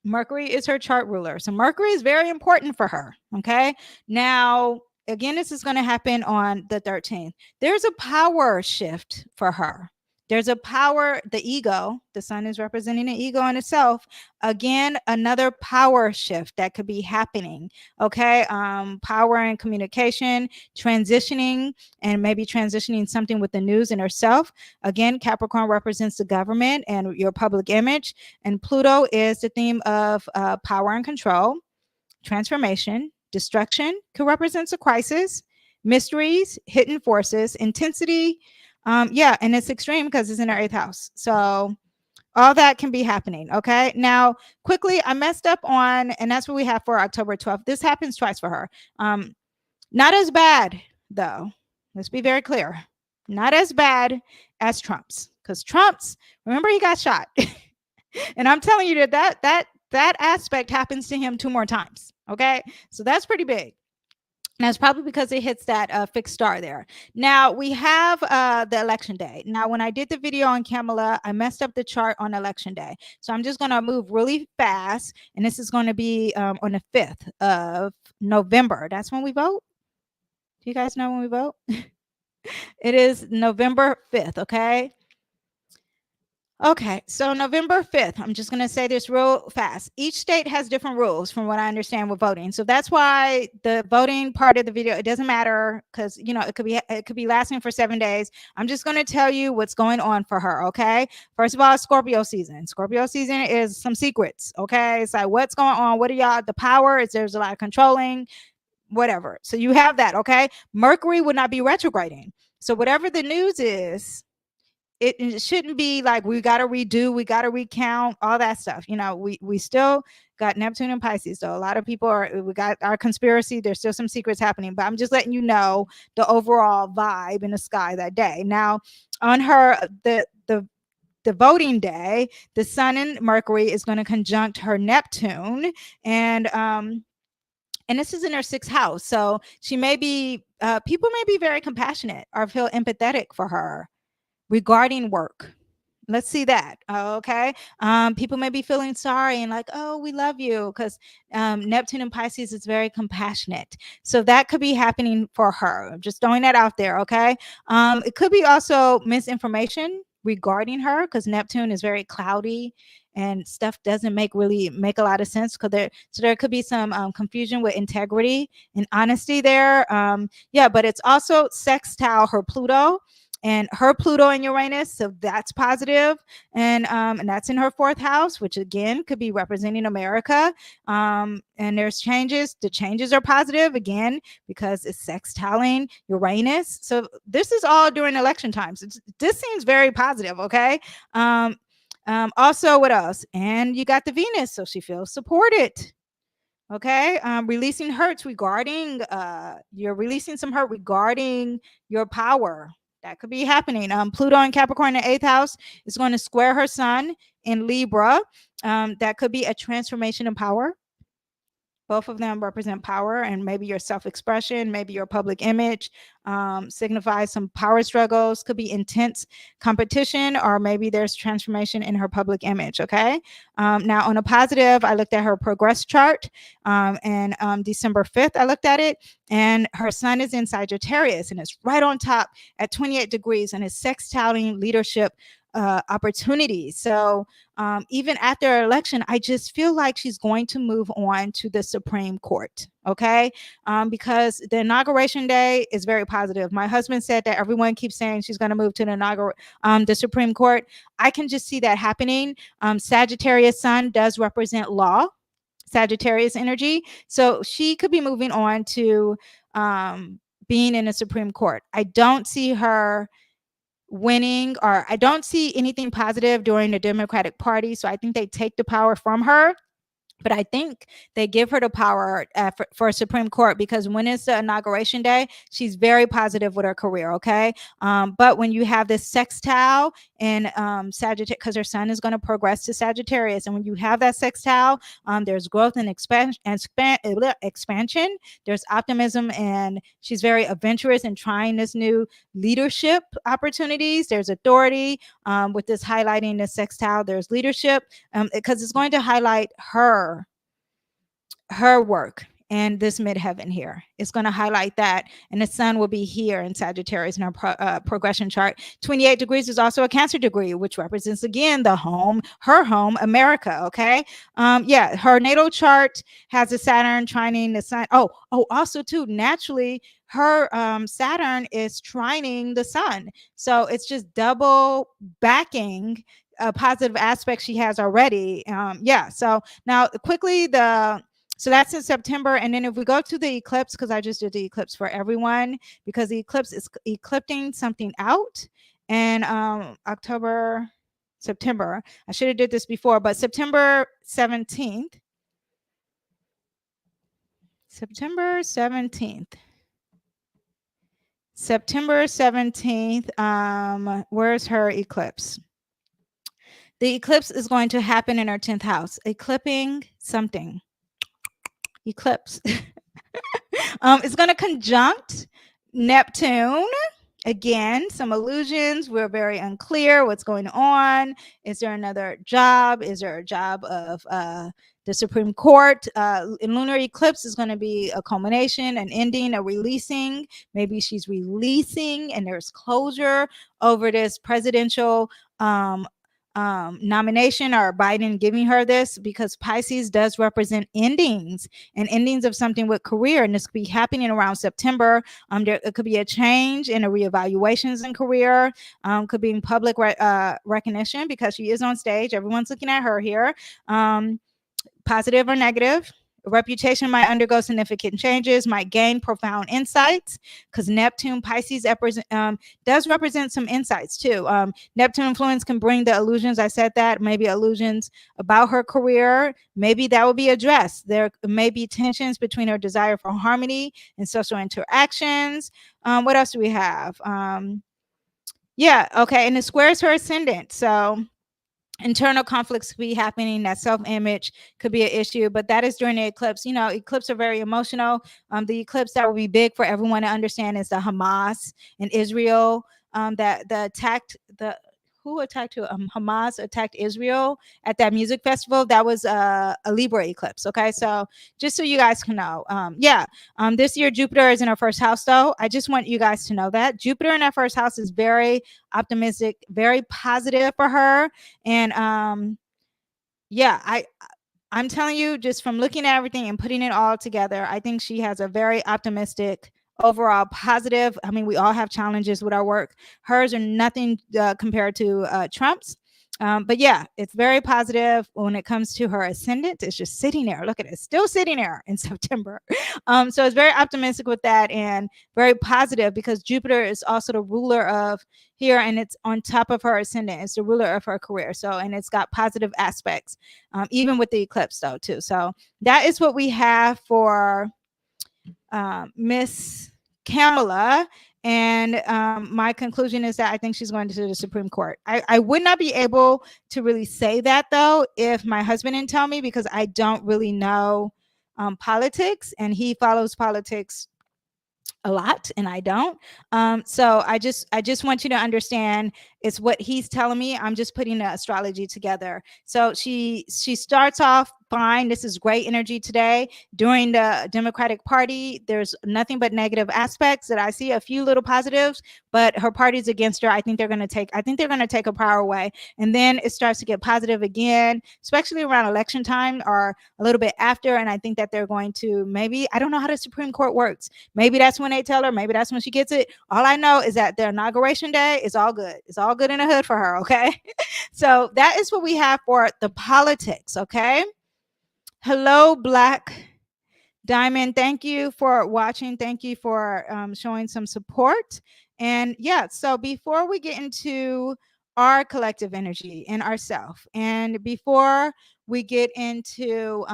S1: Mercury is her chart ruler. So Mercury is very important for her, okay? Now, again, this is going to happen on the 13th. There's a power shift for her. There's a power, the ego, the sun is representing the ego in itself. Again, another power shift that could be happening. Okay. Power and communication, transitioning, and maybe transitioning something with the news in herself. Again, Capricorn represents the government and your public image. And Pluto is the theme of power and control, transformation, destruction, could represent a crisis, mysteries, hidden forces, intensity. Yeah, and it's extreme because it's in our 8th house. So all that can be happening. Okay. Now, quickly, I messed up on, and that's what we have for October 12th. This happens twice for her. Not as bad, though. Let's be very clear. Not as bad as Trump's, because Trump's, remember, he got shot. And I'm telling you that aspect happens to him 2 more times. Okay. So that's pretty big. And that's probably because it hits that fixed star there. Now we have the election day. Now, when I did the video on Kamala, I messed up the chart on election day. So I'm just going to move really fast. And this is going to be on the 5th of November. That's when we vote. Do you guys know when we vote? It is November 5th. Okay. Okay, so November 5th, I'm just going to say this real fast. Each state has different rules from what I understand with voting. So that's why the voting part of the video, it doesn't matter because, you know, it could be lasting for 7 days. I'm just going to tell you what's going on for her, okay? First of all, Scorpio season. Scorpio season is some secrets, okay? It's like, what's going on? What are y'all, the power? There's a lot of controlling, whatever. So you have that, okay? Mercury would not be retrograding. So whatever the news is it shouldn't be like we got to redo, we got to recount all that stuff. You know, we still got Neptune and Pisces. So a lot of people we got our conspiracy. There's still some secrets happening, but I'm just letting you know the overall vibe in the sky that day. Now, on the voting day, the Sun and Mercury is going to conjunct her Neptune, and this is in her 6th house. So she may be, people may be very compassionate or feel empathetic for her regarding work. Let's see that. Okay. People may be feeling sorry and like, oh, we love you, because Neptune and Pisces is very compassionate. So that could be happening for her. I'm just throwing that out there. Okay. It could be also misinformation regarding her, because Neptune is very cloudy and stuff doesn't really make a lot of sense. So there could be some confusion with integrity and honesty there. Yeah, but it's also sextile her Pluto, and her Pluto and Uranus, so that's positive. And that's in her 4th house, which again could be representing America. And there's changes. The changes are positive again because it's sextiling Uranus. So this is all during election times. This seems very positive. Okay. Also, what else? And you got the Venus, so she feels supported. Okay. Releasing hurts regarding you're releasing some hurt regarding your power. That could be happening. Pluto in Capricorn in the 8th house is going to square her Sun in Libra. That could be a transformation in power. Both of them represent power, and maybe your self-expression, maybe your public image signifies some power struggles, could be intense competition, or maybe there's transformation in her public image. Okay. Now on a positive, I looked at her progress chart, and December 5th, I looked at it, and her Sun is in Sagittarius, and it's right on top at 28 degrees, and it's sextiling leadership opportunities. So even after her election, I just feel like she's going to move on to the Supreme Court. Okay. Because the inauguration day is very positive. My husband said that everyone keeps saying she's going to move to the Supreme Court. I can just see that happening. Sagittarius Sun does represent law, Sagittarius energy. So she could be moving on to being in the Supreme Court. I don't see her winning, or I don't see anything positive during the Democratic Party. So I think they take the power from her. But I think they give her the power for Supreme Court, because when it's the inauguration day, she's very positive with her career. Okay. But when you have this sextile and Sagittarius, because her Sun is going to progress to Sagittarius, and when you have that sextile, there's growth and expansion. There's optimism, and she's very adventurous in trying this new leadership opportunities. There's authority with this highlighting the sextile. There's leadership because it's going to highlight her work and this midheaven here. It's going to highlight that, and the Sun will be here in Sagittarius in our progression chart. 28 degrees is also a Cancer degree, which represents again her home, America. Okay. Yeah, her natal chart has a Saturn trining the Sun. Also too, naturally her Saturn is trining the Sun, so it's just double backing a positive aspect she has already. Yeah. So now quickly so that's in September. And then if we go to the eclipse, because I just did the eclipse for everyone, because the eclipse is eclipsing something out. And September, I should have did this before, but September 17th. September 17th, where's her eclipse? The eclipse is going to happen in our 10th house, eclipsing something. Eclipse. It's going to conjunct Neptune. Again, some illusions. We're very unclear what's going on. Is there another job? Is there a job of the Supreme Court? In lunar eclipse is going to be a culmination, an ending, a releasing. Maybe she's releasing and there's closure over this presidential nomination, or Biden giving her this, because Pisces does represent endings and endings of something with career, and this could be happening around September. It could be a change and a reevaluations in career, could be in public recognition, because she is on stage, everyone's looking at her here, positive or negative. Reputation might undergo significant changes, might gain profound insights, because Neptune, Pisces does represent some insights too. Neptune influence can bring the illusions. I said that, maybe illusions about her career. Maybe that will be addressed. There may be tensions between her desire for harmony and social interactions. What else do we have? Yeah, okay, and it squares her ascendant. So internal conflicts could be happening. That self-image could be an issue, but that is during the eclipse. You know, eclipses are very emotional. The eclipse that will be big for everyone to understand is the Hamas and Israel. That the attacked the who attacked who? Hamas attacked Israel at that music festival. That was a Libra eclipse. Okay, so just so you guys can know, this year Jupiter is in her first house, though. I just want you guys to know that Jupiter in her first house is very optimistic, very positive for her, and I'm telling you, just from looking at everything and putting it all together, I think she has a very optimistic, overall positive. I mean, we all have challenges with our work. Hers are nothing compared to Trump's. But yeah, it's very positive when it comes to her ascendant. It's just sitting there. Look at it, still sitting there in September. So it's very optimistic with that and very positive, because Jupiter is also the ruler of here, and it's on top of her ascendant. It's the ruler of her career. So, and it's got positive aspects, even with the eclipse though too. So that is what we have for Miss Kamala. And my conclusion is that I think she's going to the Supreme Court. I would not be able to really say that, though, if my husband didn't tell me, because I don't really know politics, and he follows politics a lot and I don't. So I just want you to understand, it's what he's telling me. I'm just putting the astrology together. So she starts off fine. This is great energy today. During the Democratic Party, there's nothing but negative aspects that I see, a few little positives, but her party's against her. I think they're going to take her power away. And then it starts to get positive again, especially around election time or a little bit after. And I think that they're going to, maybe, I don't know how the Supreme Court works. Maybe that's when they tell her, maybe that's when she gets it. All I know is that their inauguration day is all good. It's all good in the hood for her. Okay. So that is what we have for the politics. Okay. Hello, Black Diamond. Thank you for watching. Thank you for showing some support. And yeah, so before we get into our collective energy and ourself, and before we get into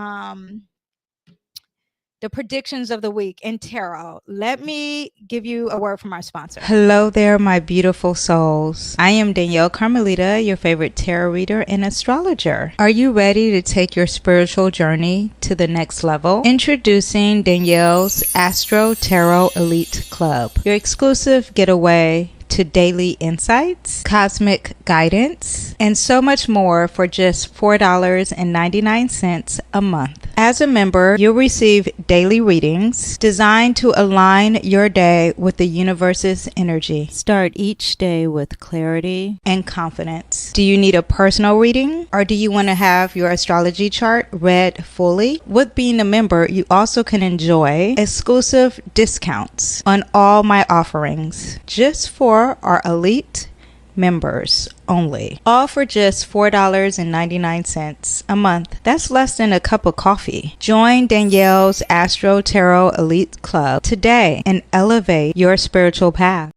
S1: the predictions of the week and tarot, let me give you a word from our sponsor. Hello there, my beautiful souls. I am Danyell Carmelita, your favorite tarot reader and astrologer. Are you ready to take your spiritual journey to the next level? Introducing Danyell's Astro Tarot Elite Club, your exclusive getaway to daily insights, cosmic guidance, and so much more for just $4.99 a month. As a member, you'll receive daily readings designed to align your day with the universe's energy. Start each day with clarity and confidence. Do you need a personal reading, or do you want to have your astrology chart read fully? With being a member, you also can enjoy exclusive discounts on all my offerings, just for our elite members only, all for just $4.99 a month. That's less than a cup of coffee. Join Danyell's Astro Tarot Elite Club today and elevate your spiritual path.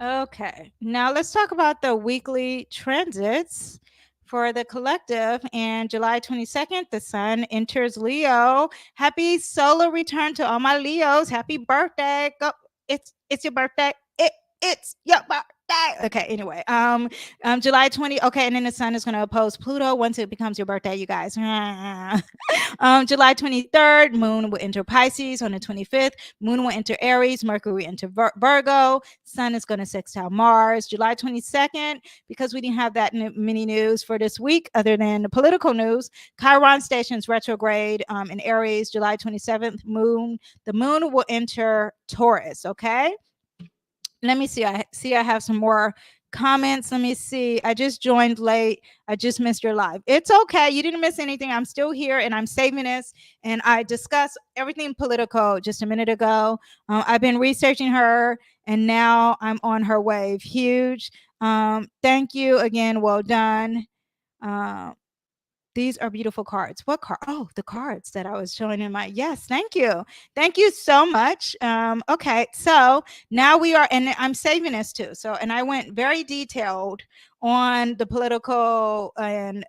S1: Okay, now let's talk about the weekly transits for the collective. And July 22nd, the sun enters Leo. Happy solar return to all my Leos. Happy birthday. Go. It's your birthday. It's your birthday. Okay, anyway, July 20. Okay, and then the sun is going to oppose Pluto once it becomes your birthday, you guys. July 23rd, moon will enter Pisces. On the 25th, moon will enter Aries, Mercury enter Virgo, sun is going to sextile Mars. July 22nd, because we didn't have that many news for this week other than the political news, Chiron stations retrograde in Aries. July 27th, the moon will enter Taurus. Okay, let me see. I have some more comments. Let me see. I just joined late. I just missed your live. It's okay. You didn't miss anything. I'm still here and I'm saving this. And I discussed everything political just a minute ago. I've been researching her and now I'm on her wave. Huge. Thank you again. Well done. These are beautiful cards. What card? Oh, the cards that I was showing in my. Yes, thank you. Thank you so much. Okay, so now we are, and I'm saving this too. So, and I went very detailed on the political and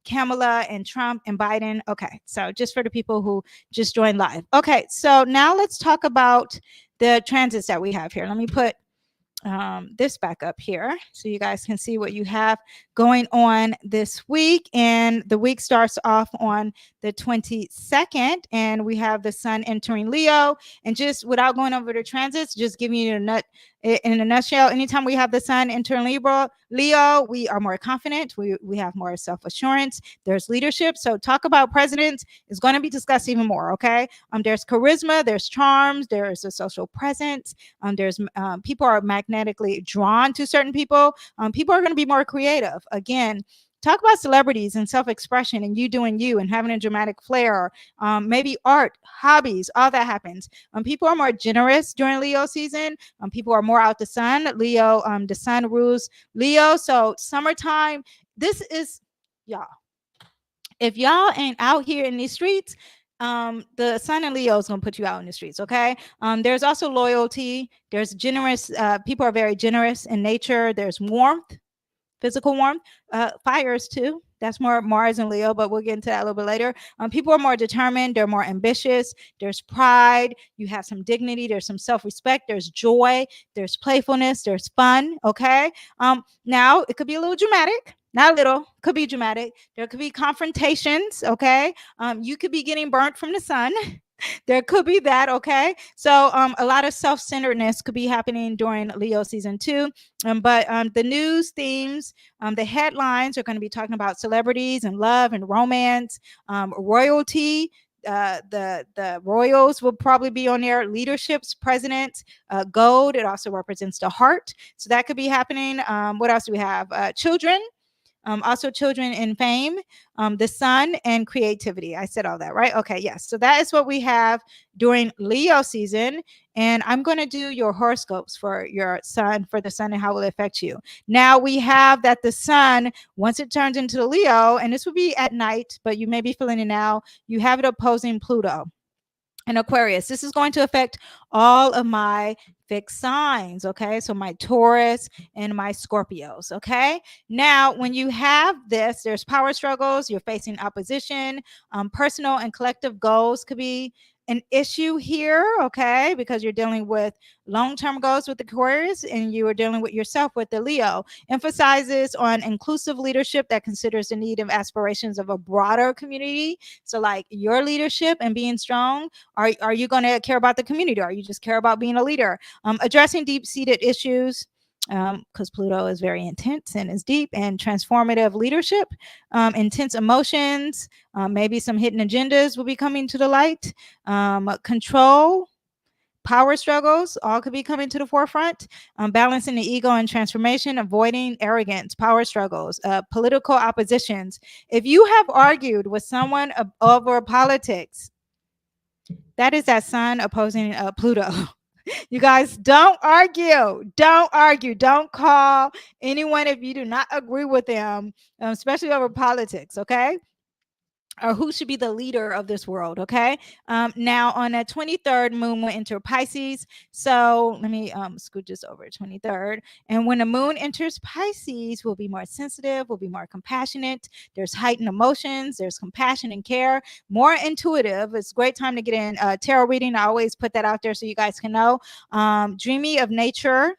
S1: Kamala and Trump and Biden. Okay, so just for the people who just joined live. Okay, so now let's talk about the transits that we have here. Let me put this back up here so you guys can see what you have going on this week. And the week starts off on the 22nd, and we have the sun entering Leo. And just without going over the transits, just giving you in a nutshell, anytime we have the sun entering Leo, we are more confident, we have more self-assurance, there's leadership. So talk about presidents is going to be discussed even more. Okay, there's charisma, there's charms, there's a social presence, there's people are magnetically drawn to certain people. People are going to be more creative. Again, talk about celebrities and self-expression and you doing you and having a dramatic flair. Maybe art, hobbies, all that happens. People are more generous during Leo season. People are more out the sun. Leo, the sun rules Leo. So summertime, this is, y'all. If y'all ain't out here in these streets, the sun and Leo is going to put you out in the streets. Okay. There's also loyalty. There's generous. People are very generous in nature. There's warmth, physical warmth, fires too. That's more Mars and Leo, but we'll get into that a little bit later. People are more determined. They're more ambitious. There's pride. You have some dignity. There's some self-respect. There's joy. There's playfulness. There's fun. Okay. Now it could be a little dramatic. Not a little, could be dramatic. There could be confrontations. Okay. You could be getting burnt from the sun. There could be that. Okay. So a lot of self-centeredness could be happening during Leo season 2. But the news themes, the headlines are going to be talking about celebrities and love and romance, royalty. The royals will probably be on there. Leaderships, presidents, gold. It also represents the heart. So that could be happening. What else do we have? Children. Also children in fame, the sun, and creativity. I said all that, right? Okay, yes. So that is what we have during Leo season. And I'm going to do your horoscopes for your sun, for the sun and how it will affect you. Now we have that the sun, once it turns into Leo, and this will be at night, but you may be feeling it now, you have it opposing Pluto and Aquarius. This is going to affect all of my fixed signs. Okay. So my Taurus and my Scorpios. Okay. Now, when you have this, there's power struggles, you're facing opposition, personal and collective goals could be an issue here. Okay. Because you're dealing with long-term goals with Aquarius and you are dealing with yourself with the Leo. Emphasizes on inclusive leadership that considers the need and aspirations of a broader community. So like your leadership and being strong, are you going to care about the community? Or are you just care about being a leader? Addressing deep-seated issues, because Pluto is very intense and is deep, and transformative leadership, intense emotions, maybe some hidden agendas will be coming to the light, control, power struggles, all could be coming to the forefront, balancing the ego and transformation, avoiding arrogance, power struggles, political oppositions. If you have argued with someone over politics, that is that sun opposing Pluto. You guys, don't argue. Don't argue. Don't call anyone if you do not agree with them, especially over politics. Okay. Or who should be the leader of this world. Okay. Now on the 23rd, moon will enter Pisces. So let me scoot this over 23rd. And when the moon enters Pisces, we'll be more sensitive, we'll be more compassionate. There's heightened emotions, there's compassion and care, more intuitive. It's a great time to get in tarot reading. I always put that out there so you guys can know. Dreamy of nature,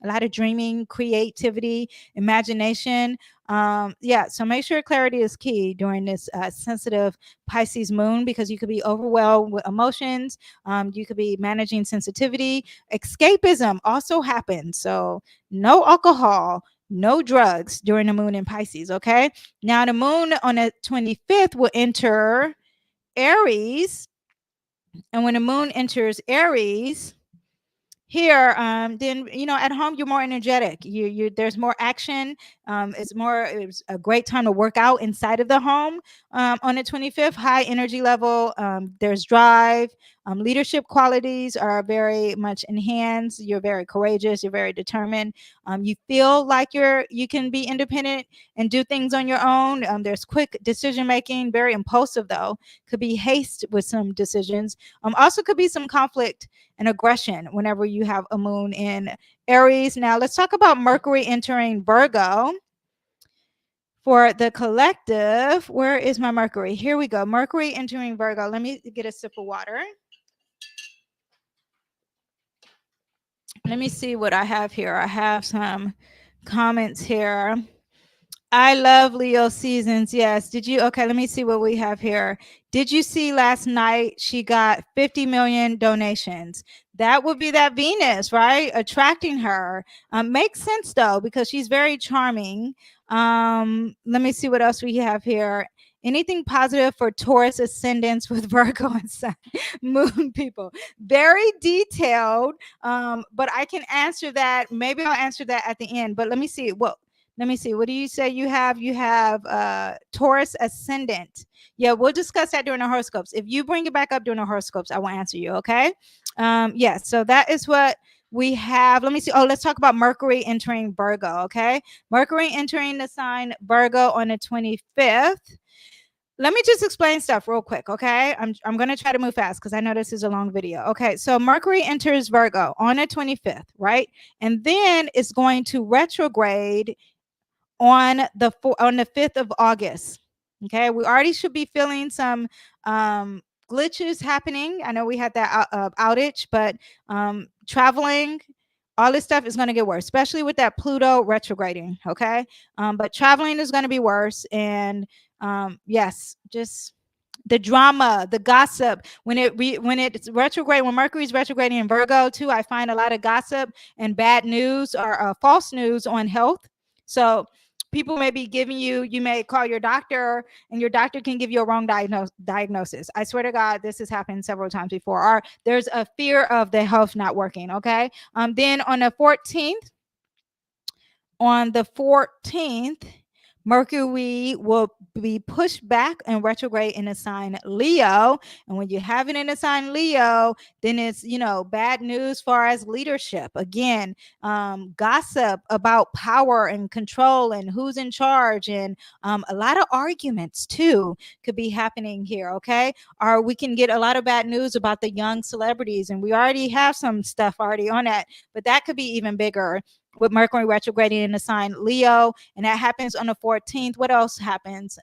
S1: a lot of dreaming, creativity, imagination. Yeah, so make sure clarity is key during this sensitive Pisces moon, because you could be overwhelmed with emotions. You could be managing sensitivity. Escapism also happens. So no alcohol, no drugs during the moon in Pisces. Okay. Now the moon on the 25th will enter Aries. And when the moon enters Aries, here, then at home you're more energetic. You there's more action. It's a great time to work out inside of the home. On the 25th, high energy level. There's drive. Leadership qualities are very much enhanced. You're very courageous. You're very determined. You feel like you can be independent and do things on your own. There's quick decision making, very impulsive though. Could be haste with some decisions. Also could be some conflict and aggression whenever you have a moon in Aries. Now let's talk about Mercury entering Virgo. For the collective, where is my Mercury? Here we go. Mercury entering Virgo. Let me get a sip of water. Let me see what I have here. I have some comments here. I love Leo seasons. Yes. Did you? Okay, let me see what we have here. Did you see last night she got 50 million donations? That would be that Venus, right? Attracting her. Makes sense though, because she's very charming. Let me see what else we have here. Anything positive for Taurus ascendants with Virgo and Sun moon people? Very detailed. But I can answer that. Maybe I'll answer that at the end. But let me see. Well, let me see. What do you say you have? You have Taurus ascendant. Yeah, we'll discuss that during the horoscopes. If you bring it back up during the horoscopes, I will answer you. Okay. Yeah. So that is what we have. Let me see. Oh, let's talk about Mercury entering Virgo. Okay. Mercury entering the sign Virgo on the 25th. Let me just explain stuff real quick, okay? I'm going to try to move fast because I know this is a long video. Okay, so Mercury enters Virgo on the 25th, right? And then it's going to retrograde on the 5th of August. Okay, we already should be feeling some glitches happening. I know we had that outage, but traveling, all this stuff is going to get worse, especially with that Pluto retrograding. Okay, but traveling is going to be worse, and yes, just the drama, the gossip. When it's retrograde, when Mercury's retrograding in Virgo too, I find a lot of gossip and bad news or false news on health. So people may be giving you may call your doctor and your doctor can give you a wrong diagnosis. I swear to God, this has happened several times before. Or there's a fear of the health not working. Okay. Then on the 14th, Mercury will be pushed back and retrograde in the sign Leo. And when you have it in the sign Leo, then it's, bad news far as leadership. Again, gossip about power and control and who's in charge. And a lot of arguments too could be happening here. Okay. Or we can get a lot of bad news about the young celebrities. And we already have some stuff already on that, but that could be even bigger with Mercury retrograding in the sign Leo, and that happens on the 14th. What else happens?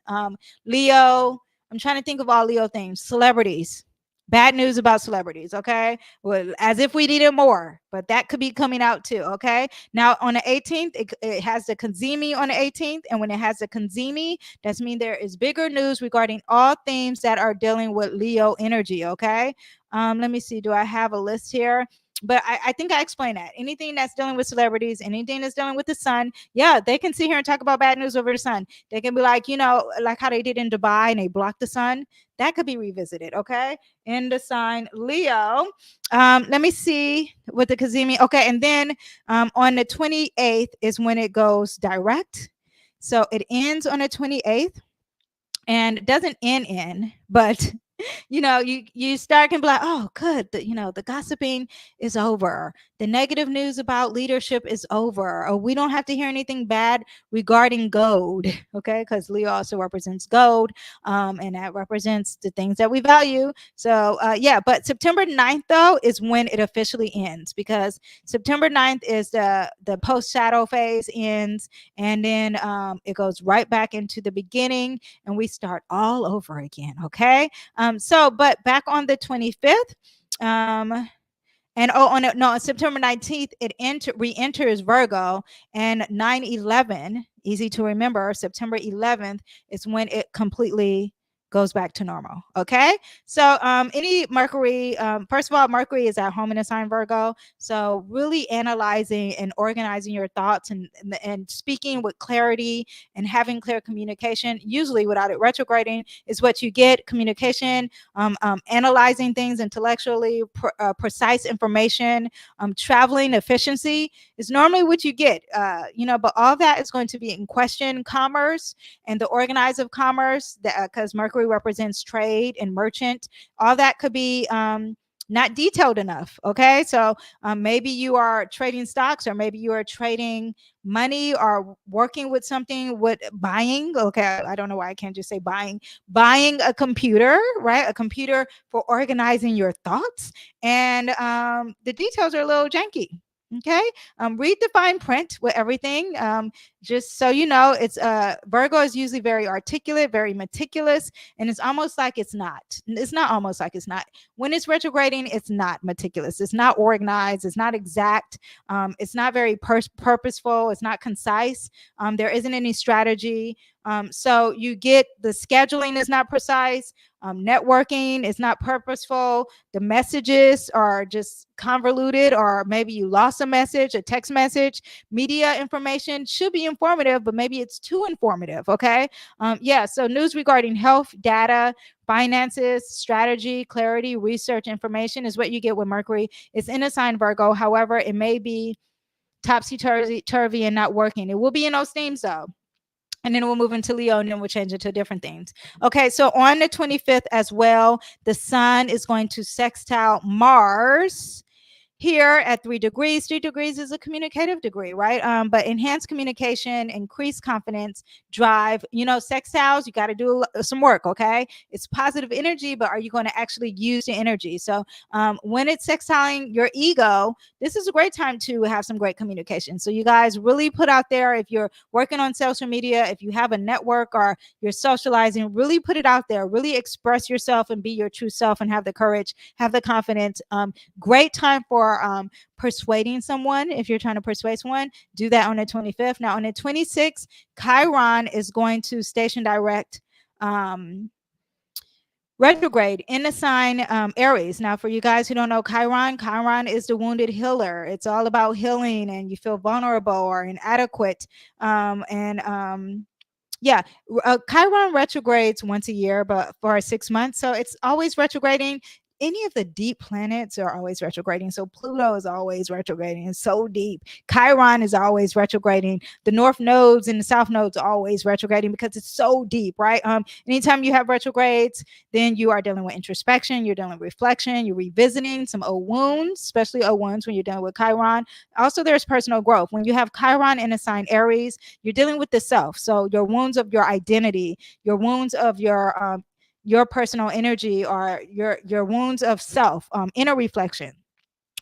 S1: Leo, I'm trying to think of all Leo things. Celebrities. Bad news about celebrities, okay? Well, as if we needed more, but that could be coming out too, okay? Now, on the 18th, it has the Kanzimi on the 18th, and when it has the Kanzimi, that means there is bigger news regarding all themes that are dealing with Leo energy, okay? Let me see. Do I have a list here? But I think I explained that. Anything that's dealing with celebrities, anything that's dealing with the sun, yeah, they can sit here and talk about bad news over the sun. They can be like, like how they did in Dubai and they blocked the sun. That could be revisited, okay? In the sign Leo. Let me see with the Kazemi. Okay, and then on the 28th is when it goes direct. So it ends on the 28th and it doesn't end, but you start can be like, oh, good, the gossiping is over, the negative news about leadership is over, or we don't have to hear anything bad regarding gold. Okay, because Leo also represents gold, and that represents the things that we value. So yeah, but September 9th though is when it officially ends, because September 9th is the post shadow phase ends, and then it goes right back into the beginning and we start all over again. Okay. But back on the 25th, on September 19th, it re-enters Virgo, and 9/11, easy to remember, September 11th is when it completely goes back to normal. Okay. So any Mercury, first of all, Mercury is at home in the sign Virgo. So really analyzing and organizing your thoughts and speaking with clarity and having clear communication, usually without it retrograding, is what you get. Communication, analyzing things intellectually, precise information, traveling efficiency is normally what you get. But all that is going to be in question. Commerce and the organize of commerce, because Mercury represents trade and merchant. All that could be not detailed enough. Okay, so maybe you are trading stocks, or maybe you are trading money, or working with something with buying. Okay, I don't know why I can't just say buying a computer, right? A computer for organizing your thoughts, and the details are a little janky. Okay, read the fine print with everything. Just so you know, it's Virgo is usually very articulate, very meticulous, and it's almost like it's not. It's not almost like it's not. When it's retrograding, it's not meticulous. It's not organized. It's not exact. It's not very purposeful. It's not concise. There isn't any strategy. So you get the scheduling is not precise. Networking is not purposeful. The messages are just convoluted, or maybe you lost a message, a text message. Media information should be informative, but maybe it's too informative. Okay. Yeah. So news regarding health, data, finances, strategy, clarity, research, information is what you get with Mercury. It's in a sign Virgo. However, it may be topsy-turvy and not working. It will be in those themes though. And then we'll move into Leo, and then we'll change it to different things. Okay, so on the 25th as well, the sun is going to sextile Mars here at 3 degrees. 3 degrees is a communicative degree, right? But enhanced communication, increased confidence, drive. You know, sextiles, you got to do some work. Okay, it's positive energy, but are you going to actually use the energy? So when it's sextiling your ego, this is a great time to have some great communication. So you guys really put out there, if you're working on social media, if you have a network or you're socializing, really put it out there, really express yourself and be your true self, and have the courage, have the confidence. Great time for persuading someone. If you're trying to persuade someone, do that on the 25th. Now on the 26th, Chiron is going to station direct retrograde in the sign Aries. Now for you guys who don't know, Chiron is the wounded healer. It's all about healing, and you feel vulnerable or inadequate. Yeah, Chiron retrogrades once a year, but for 6 months. So it's always retrograding. Any of the deep planets are always retrograding. So Pluto is always retrograding. It's so deep. Chiron is always retrograding. The north nodes and the south nodes are always retrograding because it's so deep, right? Anytime you have retrogrades, then you are dealing with introspection, you're dealing with reflection, you're revisiting some old wounds, especially old ones when you're dealing with Chiron. Also, there's personal growth. When you have Chiron in a sign Aries, you're dealing with the self. So your wounds of your identity, your wounds of your personal energy, or your wounds of self, inner reflection,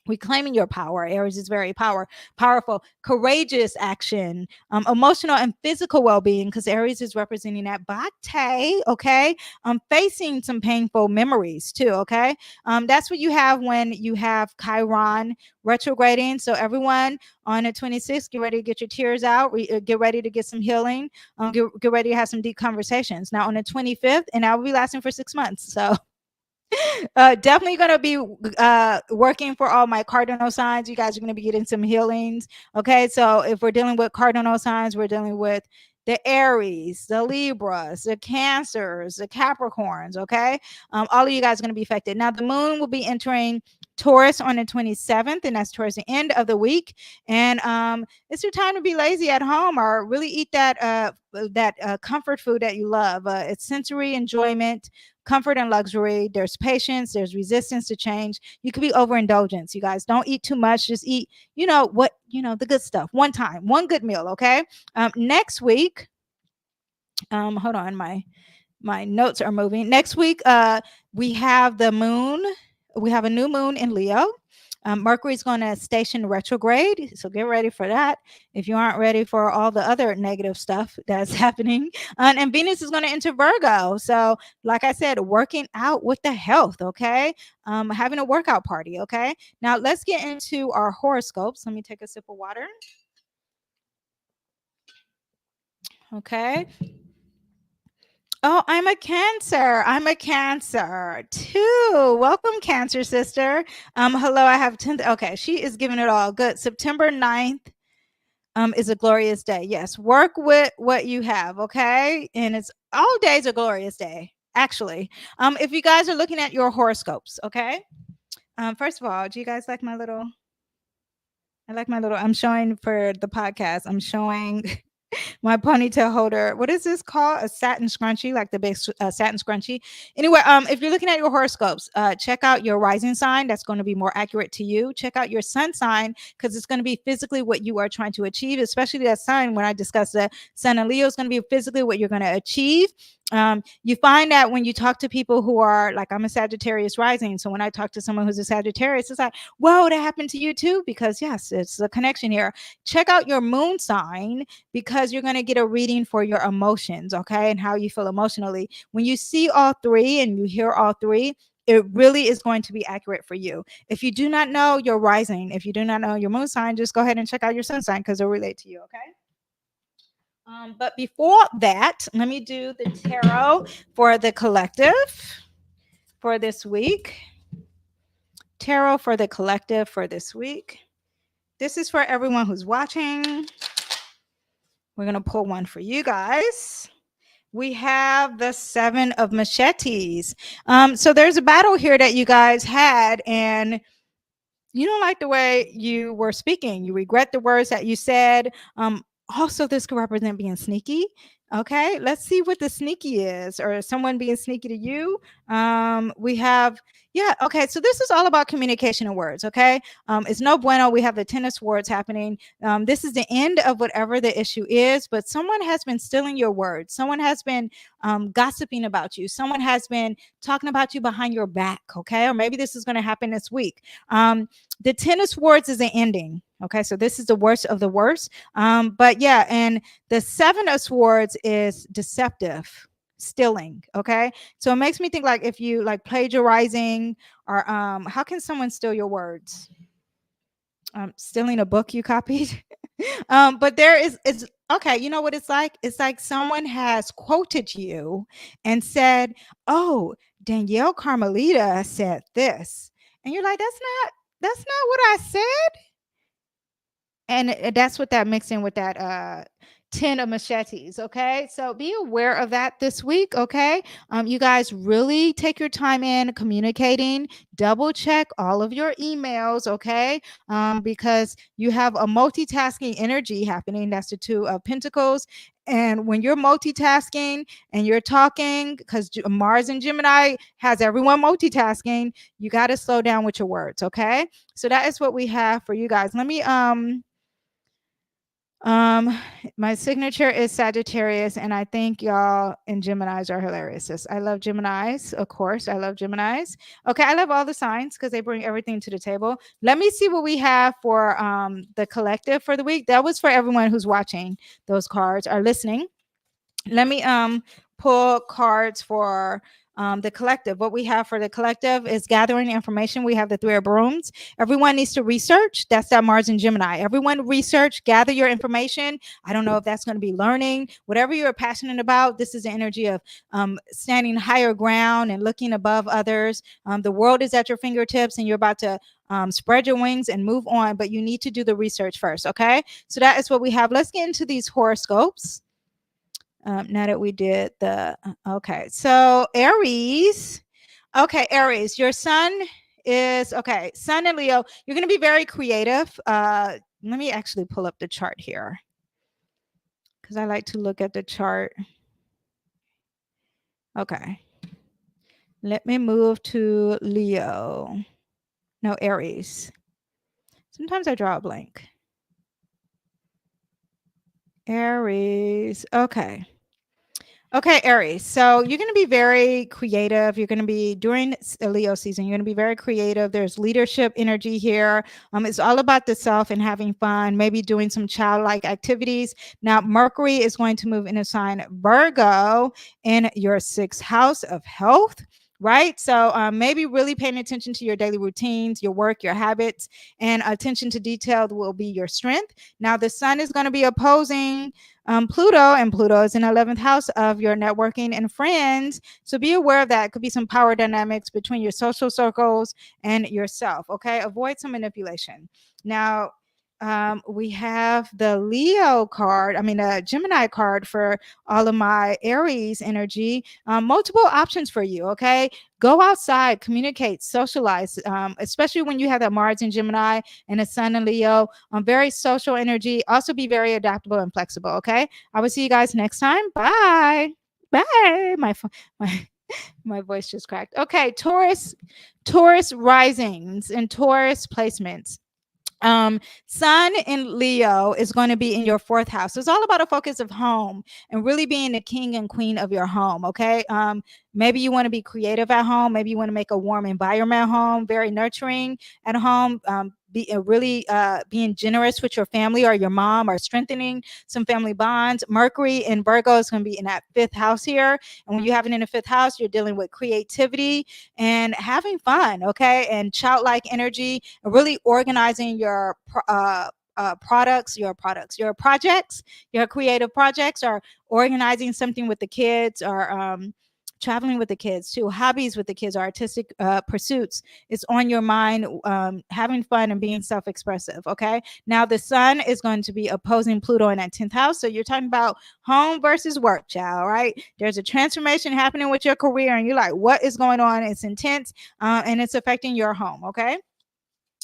S1: reclaiming your power. Aries is very powerful, courageous action, emotional and physical well-being, because Aries is representing that bate. Okay, facing some painful memories too. Okay, that's what you have when you have Chiron retrograding. So everyone, on the 26th, get ready to get your tears out, get ready to get some healing, get ready to have some deep conversations. Now on the 25th, and I will be lasting for 6 months, so definitely going to be working for all my cardinal signs. You guys are going to be getting some healings. Okay, so if we're dealing with cardinal signs, we're dealing with the Aries, the Libras, the Cancers, the Capricorns. Okay, all of you guys are going to be affected. Now the moon will be entering Taurus on the 27th, and that's towards the end of the week. And it's your time to be lazy at home, or really eat that comfort food that you love. It's sensory enjoyment, comfort and luxury. There's patience, there's resistance to change. You could be overindulgence. You guys don't eat too much. Just eat, the good stuff. One time, one good meal. Okay. Next week, hold on, my notes are moving. Next week, we have the moon. We have a new moon in Leo. Mercury is going to station retrograde, so get ready for that if you aren't ready for all the other negative stuff that's happening. And Venus is going to enter Virgo. So, like I said, working out with the health, okay? Having a workout party, okay? Now, let's get into our horoscopes. Let me take a sip of water. Okay. Oh, I'm a Cancer too. Welcome, Cancer sister. Hello, I have 10th. Okay, she is giving it all. Good. September 9th is a glorious day. Yes, work with what you have, okay? And it's all days a glorious day, actually. If you guys are looking at your horoscopes, okay? First of all, do you guys like my little I'm showing for the podcast. I'm showing My ponytail holder. What is this called? A satin scrunchie, like the big satin scrunchie. Anyway, if you're looking at your horoscopes, check out your rising sign. That's going to be more accurate to you. Check out your sun sign because it's going to be physically what you are trying to achieve, especially that sun. When I discuss the sun and Leo, is going to be physically what you're going to achieve. You find that when you talk to people who are like, I'm a Sagittarius rising. So when I talk to someone who's a Sagittarius, it's like, whoa, that happened to you too? Because yes, it's a connection here. Check out your moon sign because you're going to get a reading for your emotions, okay, and how you feel emotionally. When you see all three and you hear all three, it really is going to be accurate for you. If you do not know your rising, if you do not know your moon sign, just go ahead and check out your sun sign because they'll relate to you, okay? But before that, let me do the tarot for the collective for this week. Tarot for the collective for this week. This is for everyone who's watching. We're going to pull one for you guys. We have the 7 of machetes. So there's a battle here that you guys had, and you don't like the way you were speaking. You regret the words that you said. Also, this could represent being sneaky. Okay, let's see what the sneaky is, or someone being sneaky to you. We have, yeah, okay, so this is all about communication and words. Okay, it's no bueno. We have the 10 of swords happening. This is the end of whatever the issue is, but someone has been stealing your words. Someone has been gossiping about you. Someone has been talking about you behind your back. Okay, or maybe this is going to happen this week. The 10 of swords is an ending. Okay, so this is the worst of the worst. But yeah, and the 7 of swords is deceptive, stealing. Okay, so it makes me think like if you like plagiarizing, or how can someone steal your words? Stealing a book you copied. But there is, it's okay. You know what it's like? It's like someone has quoted you and said, "Oh, Danyell Carmelita said this," and you're like, that's not what I said. And that's what that mixed in with that 10 of machetes. Okay, so be aware of that this week. Okay, you guys really take your time in communicating. Double check all of your emails. Okay, because you have a multitasking energy happening. That's the 2 of pentacles. And when you're multitasking and you're talking, because Mars and Gemini has everyone multitasking, you got to slow down with your words. Okay, so that is what we have for you guys. Let me my signature is Sagittarius, and I think y'all and Geminis are hilarious. I love Geminis, of course. I love Geminis. Okay, I love all the signs because they bring everything to the table. Let me see what we have for the collective for the week. That was for everyone who's watching those cards or listening. Let me pull cards for the collective. What we have for the collective is gathering information. We have the 3 of brooms. Everyone needs to research. That's that Mars and Gemini. Everyone research, gather your information. I don't know if that's going to be learning, whatever you're passionate about. This is the energy of standing higher ground and looking above others. The world is at your fingertips and you're about to spread your wings and move on, but you need to do the research first. Okay, so that is what we have. Let's get into these horoscopes. Now that we did the, okay, so Aries. Okay, Aries, your sun is, okay, sun and Leo. You're going to be very creative. Let me actually pull up the chart here because I like to look at the chart. Okay. Let me move to Leo. No, Aries. Sometimes I draw a blank. Aries. Okay. Okay, Aries. So you're going to be very creative. You're going to be during Leo season. You're going to be very creative. There's leadership energy here. It's all about the self and having fun. Maybe doing some childlike activities. Now, Mercury is going to move in a sign Virgo in your 6th house of health. Right. So maybe really paying attention to your daily routines, your work, your habits, and attention to detail will be your strength. Now, the sun is going to be opposing Pluto, and Pluto is in 11th house of your networking and friends. So be aware of that. It could be some power dynamics between your social circles and yourself. Okay. Avoid some manipulation. Now, we have the Leo card, I mean, the Gemini card for all of my Aries energy. Multiple options for you, okay? Go outside, communicate, socialize, especially when you have that Mars in Gemini and a Sun in Leo. Very social energy. Also be very adaptable and flexible, okay? I will see you guys next time. Bye. Bye. My my voice just cracked. Okay, Taurus risings and Taurus placements. Sun in Leo is going to be in your fourth house. So it's all about a focus of home and really being the king and queen of your home. Okay. Maybe you want to be creative at home. Maybe you want to make a warm environment at home, very nurturing at home. Really being generous with your family or your mom, or strengthening some family bonds. Mercury in Virgo is going to be in that fifth house here. And when you have it in the fifth house, you're dealing with creativity and having fun, okay? And childlike energy, and really organizing your projects, your creative projects, or organizing something with the kids, or traveling with the kids too, hobbies with the kids, or artistic pursuits. It's on your mind, having fun and being self-expressive, okay? Now the sun is going to be opposing Pluto in that 10th house. So you're talking about home versus work, child, right? There's a transformation happening with your career and you're like, what is going on? It's intense, and it's affecting your home, okay?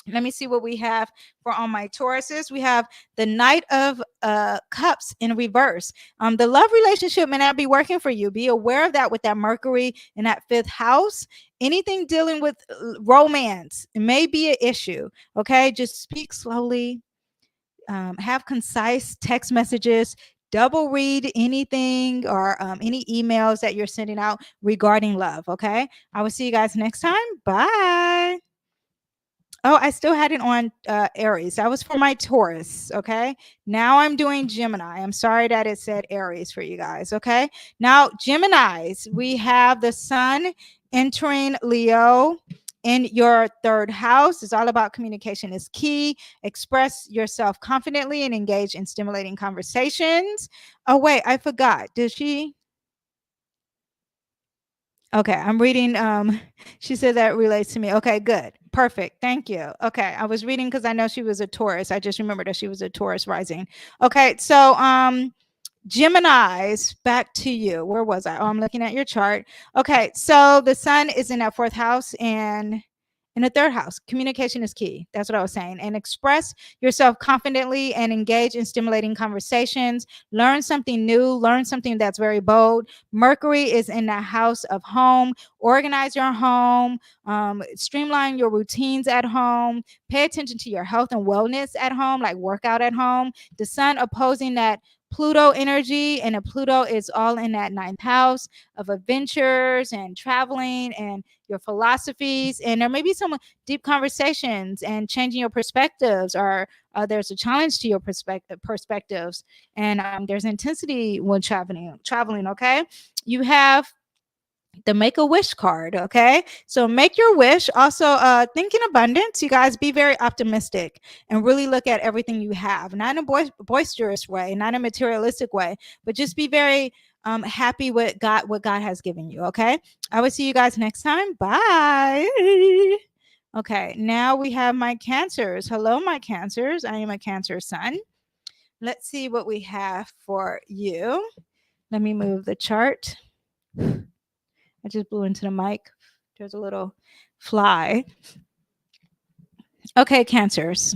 S1: Let me see what we have for all my Tauruses. We have the Knight of Cups in reverse. The love relationship may not be working for you. Be aware of that with that Mercury in that fifth house. Anything dealing with romance may be an issue. Okay, just speak slowly. Have concise text messages. Double read anything or any emails that you're sending out regarding love. Okay, I will see you guys next time. Bye. Oh, I still had it on Aries. That was for my Taurus. Okay. Now I'm doing Gemini. I'm sorry that it said Aries for you guys. Okay. Now, Geminis, we have the sun entering Leo in your third house. It's all about communication is key. Express yourself confidently and engage in stimulating conversations. Oh, wait, I forgot. Did she? Okay, I'm reading. She said that relates to me. Okay, good. Perfect. Thank you. Okay, I was reading because I know she was a Taurus. I just remembered that she was a Taurus rising. Okay, so Geminis, back to you. Where was I? Oh, I'm looking at your chart. Okay, so the sun is in that fourth house, and in the third house, communication is key. That's what I was saying. And express yourself confidently and engage in stimulating conversations. Learn something new, learn something that's very bold. Mercury is in the house of home. Organize your home, streamline your routines at home. Pay attention to your health and wellness at home, like workout at home. The sun opposing that Pluto energy, and Pluto is all in that ninth house of adventures and traveling and your philosophies. And there may be some deep conversations and changing your perspectives, or there's a challenge to your perspectives, and there's intensity when traveling. Okay, you have the make a wish card. Okay, so make your wish. Also think in abundance, you guys. Be very optimistic and really look at everything you have, not in a boisterous way, not in a materialistic way, but just be very happy with God, what God has given you. Okay, I will see you guys next time. Bye. Okay, now we have my Cancers. Hello, my Cancers. I am a Cancer sun. Let's see what we have for you. Let me move the chart. I just blew into the mic. There's a little fly. Okay, Cancers.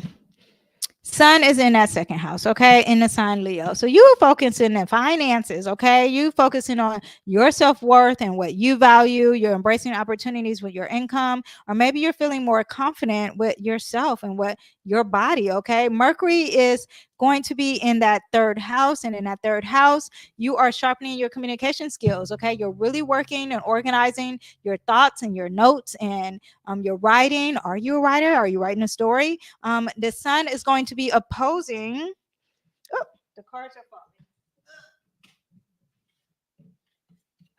S1: Sun is in that second house, okay, in the sign Leo. So you focusing on finances, okay? You focusing on your self-worth and what you value. You're embracing opportunities with your income, or maybe you're feeling more confident with yourself and what your body, okay? Mercury is going to be in that third house, and in that third house, you are sharpening your communication skills, okay? You're really working and organizing your thoughts and your notes, and you're writing. Are you a writer? Are you writing a story? The sun is going to be opposing. Oh, the cards are falling.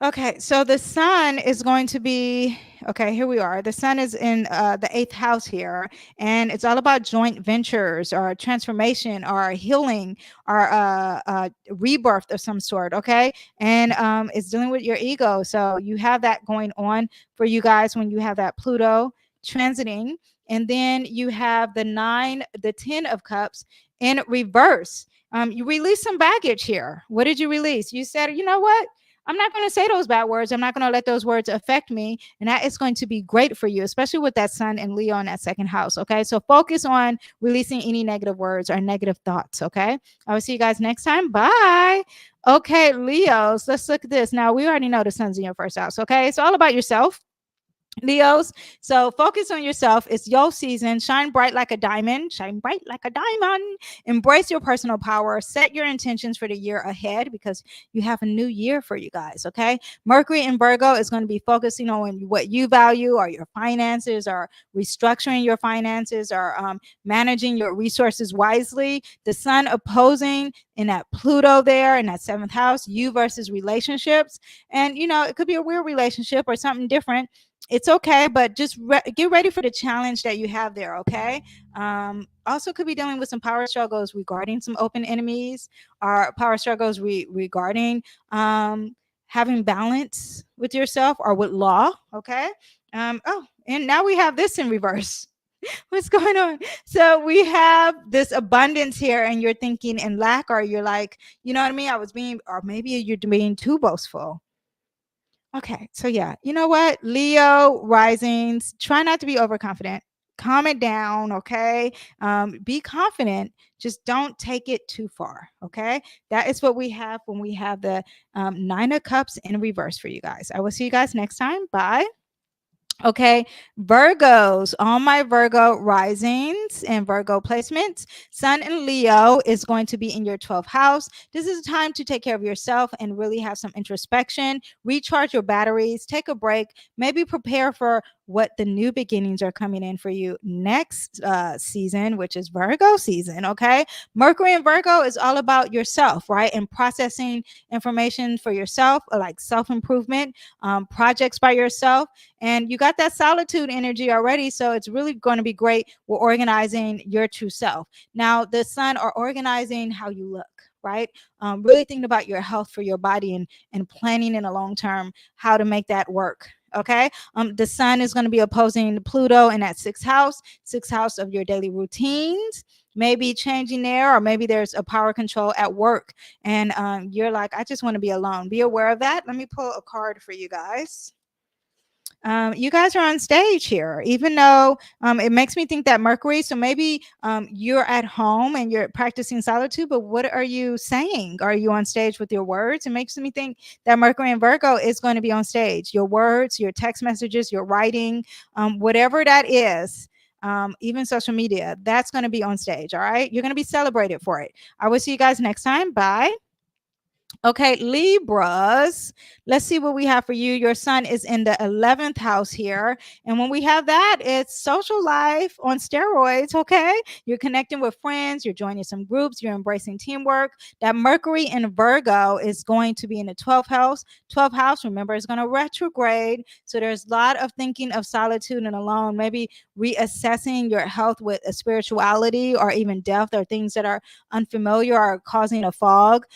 S1: Okay, so the sun is going to be, okay, here we are. The sun is in the 8th house here, and it's all about joint ventures or transformation or healing or rebirth of some sort, okay? And it's dealing with your ego. So you have that going on for you guys when you have that Pluto transiting. And then you have the 10 of cups in reverse. You release some baggage here. What did you release? You said, you know what? I'm not going to say those bad words. I'm not going to let those words affect me. And that is going to be great for you, especially with that sun and Leo in that second house. Okay. So focus on releasing any negative words or negative thoughts. Okay. I will see you guys next time. Bye. Okay, Leos, let's look at this. Now, we already know the sun's in your first house. Okay. It's all about yourself. Leos, so focus on yourself. It's your season. Shine bright like a diamond. Shine bright like a diamond. Embrace your personal power. Set your intentions for the year ahead because you have a new year for you guys. Okay. Mercury in Virgo is going to be focusing on what you value, or your finances, or restructuring your finances, or managing your resources wisely. The sun opposing in that Pluto there in that seventh house, you versus relationships. And, it could be a weird relationship or something different. It's okay, but just get ready for the challenge that you have there. Okay. Also could be dealing with some power struggles regarding some open enemies, or power struggles regarding having balance with yourself or with law. Okay. Oh, and now we have this in reverse. What's going on? So we have this abundance here, and you're thinking in lack, or you're like, you know what I mean? Or maybe you're being too boastful. Okay, so yeah, you know what? Leo risings, try not to be overconfident. Calm it down, okay? Be confident. Just don't take it too far, okay? That is what we have when we have the 9 of Cups in reverse for you guys. I will see you guys next time. Bye. Okay, Virgos, all my Virgo risings and Virgo placements. Sun and Leo is going to be in your 12th house. This is a time to take care of yourself and really have some introspection, recharge your batteries, take a break, maybe prepare for what the new beginnings are coming in for you next season, which is Virgo season. Okay, Mercury in Virgo is all about yourself, right? And processing information for yourself, like self-improvement, projects by yourself. And you got that solitude energy already. So it's really going to be great. We're organizing your true self. Now, the sun are organizing how you look, right? Really thinking about your health for your body, and planning in a long term how to make that work. Okay. The sun is going to be opposing Pluto in that sixth house of your daily routines. Maybe changing there, or maybe there's a power control at work, and you're like, I just want to be alone. Be aware of that. Let me pull a card for you guys. You guys are on stage here, even though it makes me think that Mercury. So maybe you're at home and you're practicing solitude, but what are you saying? Are you on stage with your words? It makes me think that Mercury and Virgo is going to be on stage. Your words, your text messages, your writing, whatever that is. Even social media, that's going to be on stage. All right. You're going to be celebrated for it. I will see you guys next time. Bye. Okay, Libras, let's see what we have for you. Your sun is in the 11th house here. And when we have that, it's social life on steroids, okay? You're connecting with friends, you're joining some groups, you're embracing teamwork. That Mercury in Virgo is going to be in the 12th house. 12th house, remember, is going to retrograde. So there's a lot of thinking of solitude and alone, maybe reassessing your health with a spirituality, or even death, or things that are unfamiliar or causing a fog.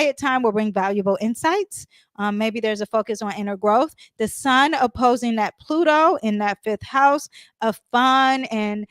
S1: Quiet time will bring valuable insights. Maybe there's a focus on inner growth. The sun opposing that Pluto in that 5th house of fun and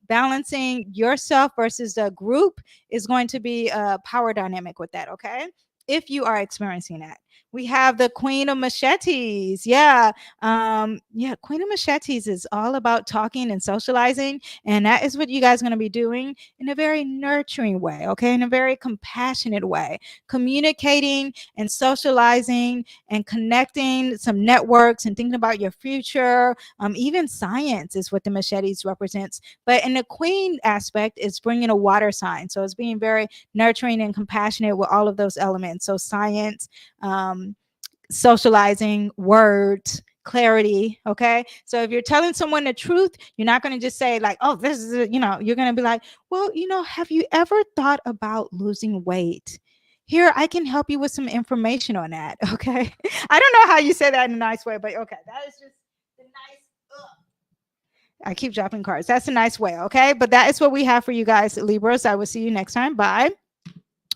S1: balancing yourself versus the group is going to be a power dynamic with that, okay? If you are experiencing that. We have the Queen of Machetes. Yeah. Queen of Machetes is all about talking and socializing. And that is what you guys are going to be doing in a very nurturing way, okay? In a very compassionate way. Communicating and socializing and connecting some networks and thinking about your future. Even science is what the Machetes represents. But in the Queen aspect, it's bringing a water sign. So it's being very nurturing and compassionate with all of those elements. So science, socializing, words, clarity. Okay. So if you're telling someone the truth, you're not going to just say like, oh, this is, you're going to be like, well, have you ever thought about losing weight? Here, I can help you with some information on that. Okay. I don't know how you say that in a nice way, but okay. That is just the nice. I keep dropping cards. That's a nice way. Okay. But that is what we have for you guys, Libras. I will see you next time. Bye.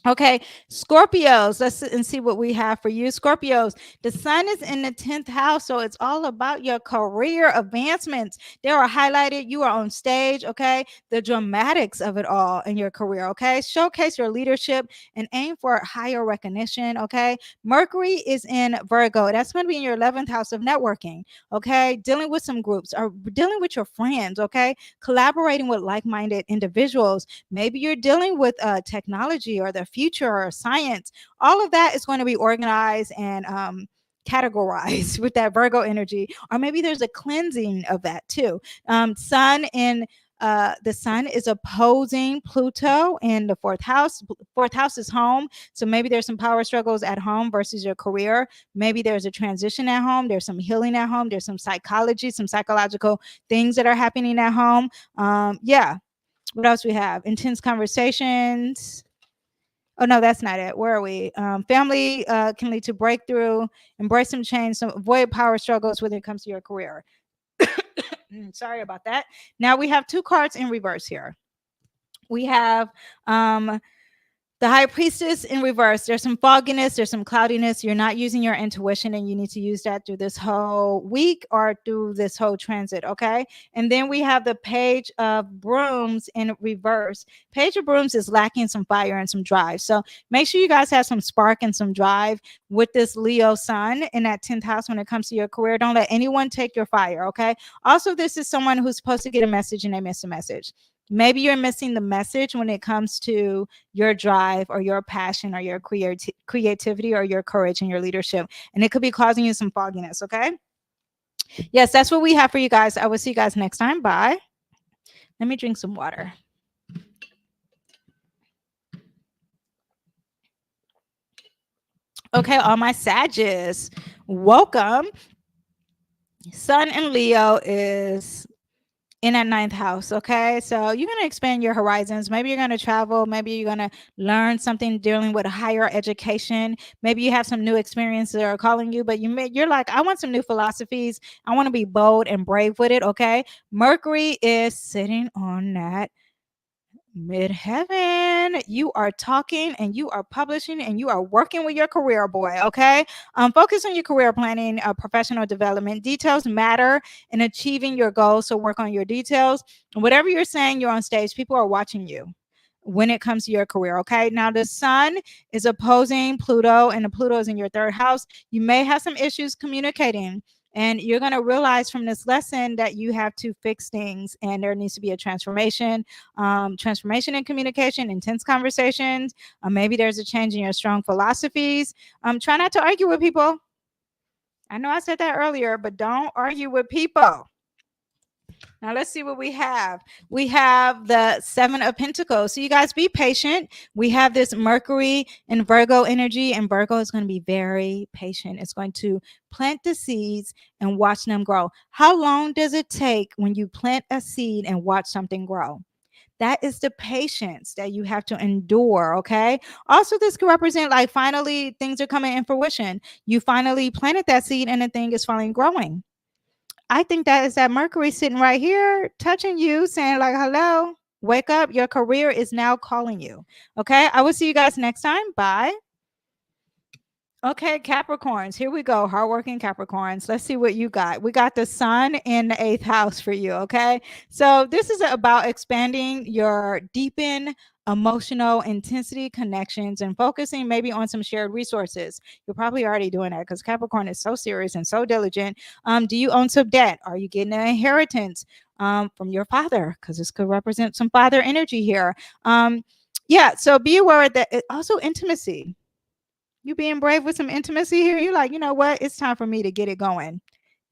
S1: Okay, Scorpios, and see what we have for you. Scorpios, the sun is in the 10th house, so it's all about your career advancements. They are highlighted. You are on stage, okay? The dramatics of it all in your career, okay? Showcase your leadership and aim for higher recognition, okay? Mercury is in Virgo. That's going to be in your 11th house of networking, okay? Dealing with some groups or dealing with your friends, okay? Collaborating with like minded individuals. Maybe you're dealing with technology or the future or science. All of that is going to be organized and categorized with that Virgo energy. Or maybe there's a cleansing of that too. Sun in the sun is opposing Pluto in the fourth house. Fourth house is home. So maybe there's some power struggles at home versus your career. Maybe there's a transition at home. There's some healing at home. There's some psychology, some psychological things that are happening at home. Yeah. What else we have? Intense conversations. Oh no, that's not it. Where are we? Family can lead to breakthrough, embrace some change, some avoid power struggles when it comes to your career. Sorry about that. Now we have two cards in reverse here. We have the high priestess in reverse. There's some fogginess, there's some cloudiness. You're not using your intuition, and you need to use that through this whole week or through this whole transit, okay? And then we have the page of brooms in reverse. Page of brooms is lacking some fire and some drive. So make sure you guys have some spark and some drive with this Leo sun in that 10th house when it comes to your career. Don't let anyone take your fire, okay? Also, this is someone who's supposed to get a message and they miss a message. Maybe you're missing the message when it comes to your drive or your passion or your creativity or your courage and your leadership. And it could be causing you some fogginess, okay? Yes, that's what we have for you guys. I will see you guys next time. Bye. Let me drink some water. Okay, all my Sagittarius, welcome. Sun in Leo is in that 9th house. Okay, so you're going to expand your horizons. Maybe you're going to travel. Maybe you're going to learn something dealing with higher education. Maybe you have some new experiences that are calling you, but you're like, I want some new philosophies. I want to be bold and brave with it. Okay, Mercury is sitting on that midheaven. You are talking and you are publishing and you are working with your career, boy. Okay, focus on your career planning, professional development. Details matter in achieving your goals, so work on your details. Whatever you're saying, you're on stage, people are watching you when it comes to your career. Okay, now the sun is opposing Pluto, and the Pluto is in your 3rd house. You may have some issues communicating, and you're going to realize from this lesson that you have to fix things, and there needs to be a transformation in communication, intense conversations. Maybe there's a change in your strong philosophies. Try not to argue with people. I know I said that earlier, but don't argue with people. Now let's see what we have. We have the 7 of Pentacles. So you guys be patient. We have this Mercury and Virgo energy, and Virgo is going to be very patient. It's going to plant the seeds and watch them grow. How long does it take when you plant a seed and watch something grow? That is the patience that you have to endure. Okay. Also, this could represent like finally things are coming in fruition. You finally planted that seed and the thing is finally growing. I think that is that Mercury sitting right here touching you, saying, like, hello, wake up. Your career is now calling you. Okay. I will see you guys next time. Bye. Okay, Capricorns, here we go. Hardworking Capricorns. Let's see what you got. We got the sun in the 8th house for you. Okay. So this is about expanding your deepen emotional intensity connections and focusing maybe on some shared resources. You're probably already doing that because Capricorn is so serious and so diligent. Do you own some debt? Are you getting an inheritance from your father? Because this could represent some father energy here. Yeah. So be aware that also intimacy. You being brave with some intimacy here. You're like, you know what? It's time for me to get it going.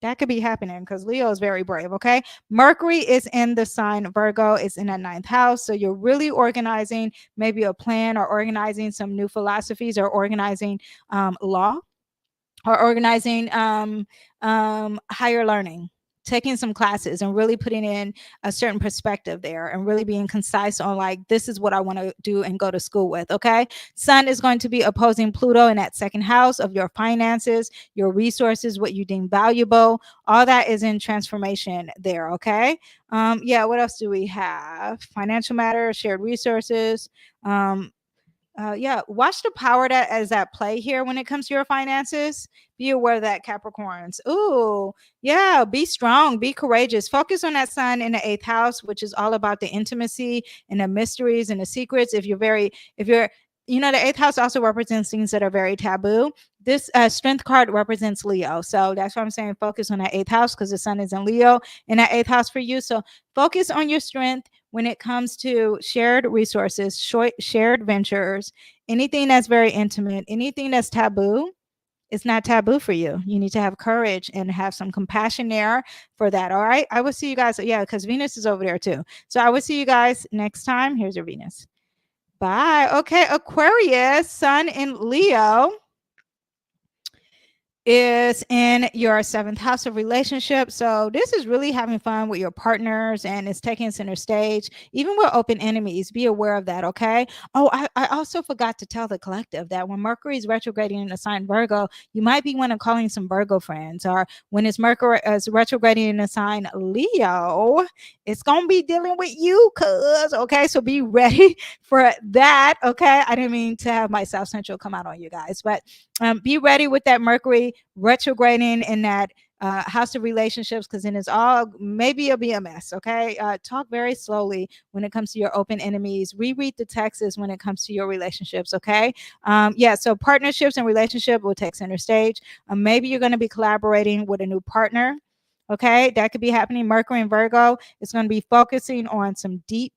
S1: That could be happening because Leo is very brave. Okay. Mercury is in the sign Virgo. It's in that 9th house. So you're really organizing maybe a plan or organizing some new philosophies or organizing law or organizing higher learning, taking some classes and really putting in a certain perspective there and really being concise on like, this is what I want to do and go to school with. Okay. Sun is going to be opposing Pluto in that 2nd house of your finances, your resources, what you deem valuable. All that is in transformation there. Okay. Yeah. What else do we have? Financial matters, shared resources. yeah, watch the power that is at play here when it comes to your finances. Be aware that Capricorns. Ooh, yeah, be strong, be courageous. Focus on that sun in the 8th house, which is all about the intimacy and the mysteries and the secrets. If you're, you know, the 8th house also represents things that are very taboo. This strength card represents Leo. So that's why I'm saying focus on that 8th house, because the sun is in Leo in that 8th house for you. So focus on your strength when it comes to shared resources, shared ventures, anything that's very intimate, anything that's taboo. It's not taboo for you. You need to have courage and have some compassion there for that. All right. I will see you guys. Yeah, because Venus is over there too. So I will see you guys next time. Here's your Venus. Bye. Okay. Aquarius, sun in Leo, is in your 7th house of relationships. So this is really having fun with your partners, and it's taking center stage, even with open enemies. Be aware of that. Okay. Oh, I also forgot to tell the collective that when Mercury is retrograding in the sign Virgo, you might be one of calling some Virgo friends, or when it's Mercury is retrograding in the sign Leo, it's gonna be dealing with you, cuz. Okay, so be ready for that. Okay, I didn't mean to have my South Central come out on you guys, but be ready with that Mercury retrograding in that house of relationships, because then it's all, maybe it'll be a mess. Okay, talk very slowly when it comes to your open enemies. Reread the texts when it comes to your relationships. Okay, yeah, so partnerships and relationship will take center stage. Maybe you're going to be collaborating with a new partner. Okay, that could be happening. Mercury and Virgo is going to be focusing on some deep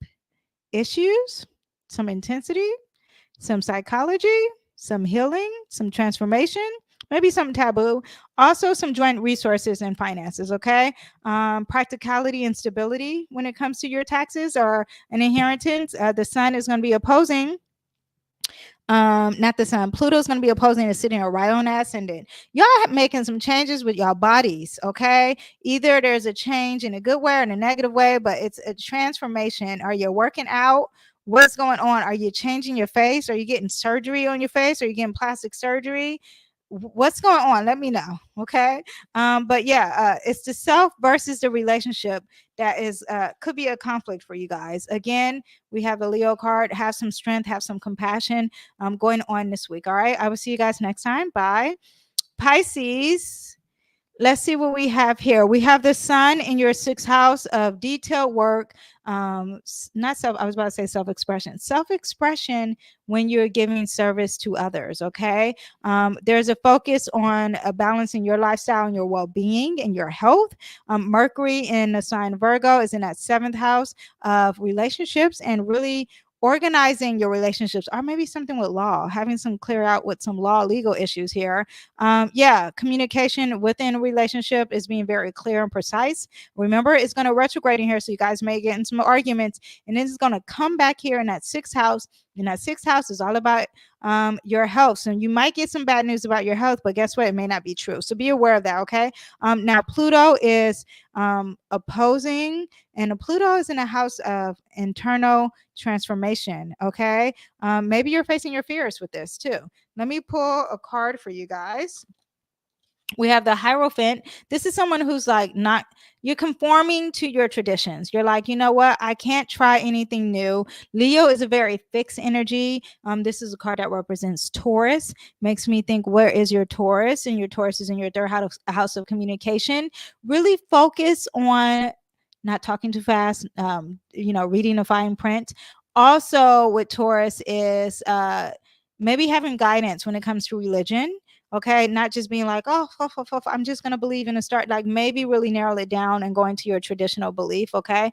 S1: issues, some intensity, some psychology, some healing, some transformation, maybe something taboo. Also, some joint resources and finances. Okay, practicality and stability when it comes to your taxes or an inheritance. The sun is going to be opposing. Not the sun. Pluto's going to be opposing and sitting right on that ascendant. Y'all making some changes with y'all bodies. Okay, either there's a change in a good way or in a negative way, but it's a transformation. Are you working out? What's going on? Are you changing your face? Are you getting surgery on your face? Are you getting plastic surgery? What's going on? Let me know. Okay, but yeah, it's the self versus the relationship that is could be a conflict for you guys. Again, we have the Leo card. Have some strength, have some compassion going on this week. All right, I will see you guys next time. Bye. Pisces, let's see what we have here. We have the sun in your 6th house of detailed work. Not self, I was about to say self-expression. Self-expression when you're giving service to others. Okay, there's a focus on balancing your lifestyle and your well-being and your health. Mercury in the sign Virgo is in that 7th house of relationships, and really organizing your relationships, or maybe something with law, having some clear out with some law legal issues here. Yeah, communication within a relationship is being very clear and precise. Remember, it's going to retrograde in here, so you guys may get in some arguments, and then it's going to come back here in that 6th house. And that 6th house is all about your health. So you might get some bad news about your health, but guess what? It may not be true. So be aware of that. Okay. Now Pluto is opposing, and Pluto is in a house of internal transformation. Okay. Maybe you're facing your fears with this too. Let me pull a card for you guys. We have the Hierophant. This is someone who's like not, you're conforming to your traditions. You're like, you know what? I can't try anything new. Leo is a very fixed energy. This is a card that represents Taurus. Makes me think, where is your Taurus? And your Taurus is in your 3rd house of communication. Really focus on not talking too fast, reading the fine print. Also with Taurus is maybe having guidance when it comes to religion. Okay, not just being like, oh, I'm just gonna believe in a start. Like maybe really narrow it down and going to your traditional belief. Okay,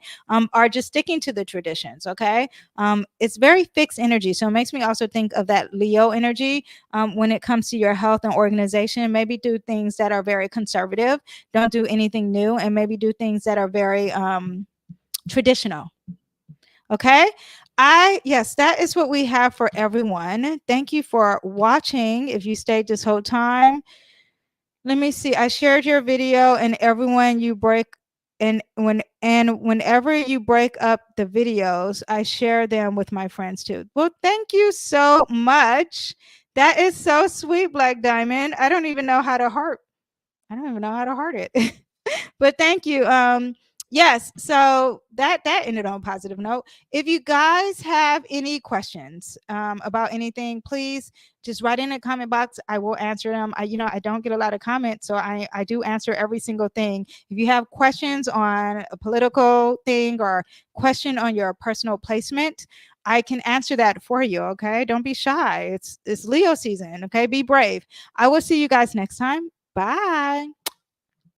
S1: or just sticking to the traditions. Okay, it's very fixed energy, so it makes me also think of that Leo energy when it comes to your health and organization. Maybe do things that are very conservative. Don't do anything new, and maybe do things that are very traditional. Okay. Yes, that is what we have for everyone. Thank you for watching. If you stayed this whole time, let me see. I shared your video, and everyone you break whenever you break up the videos, I share them with my friends too. Well, thank you so much. That is so sweet, Black Diamond. I don't even know how to heart. I don't even know how to heart it. But thank you. Yes, so that ended on a positive note. If you guys have any questions about anything, please just write in the comment box. I will answer them. I don't get a lot of comments, so I do answer every single thing. If you have questions on a political thing or question on your personal placement, I can answer that for you. Okay, don't be shy. It's Leo season. Okay, be brave. I will see you guys next time. Bye.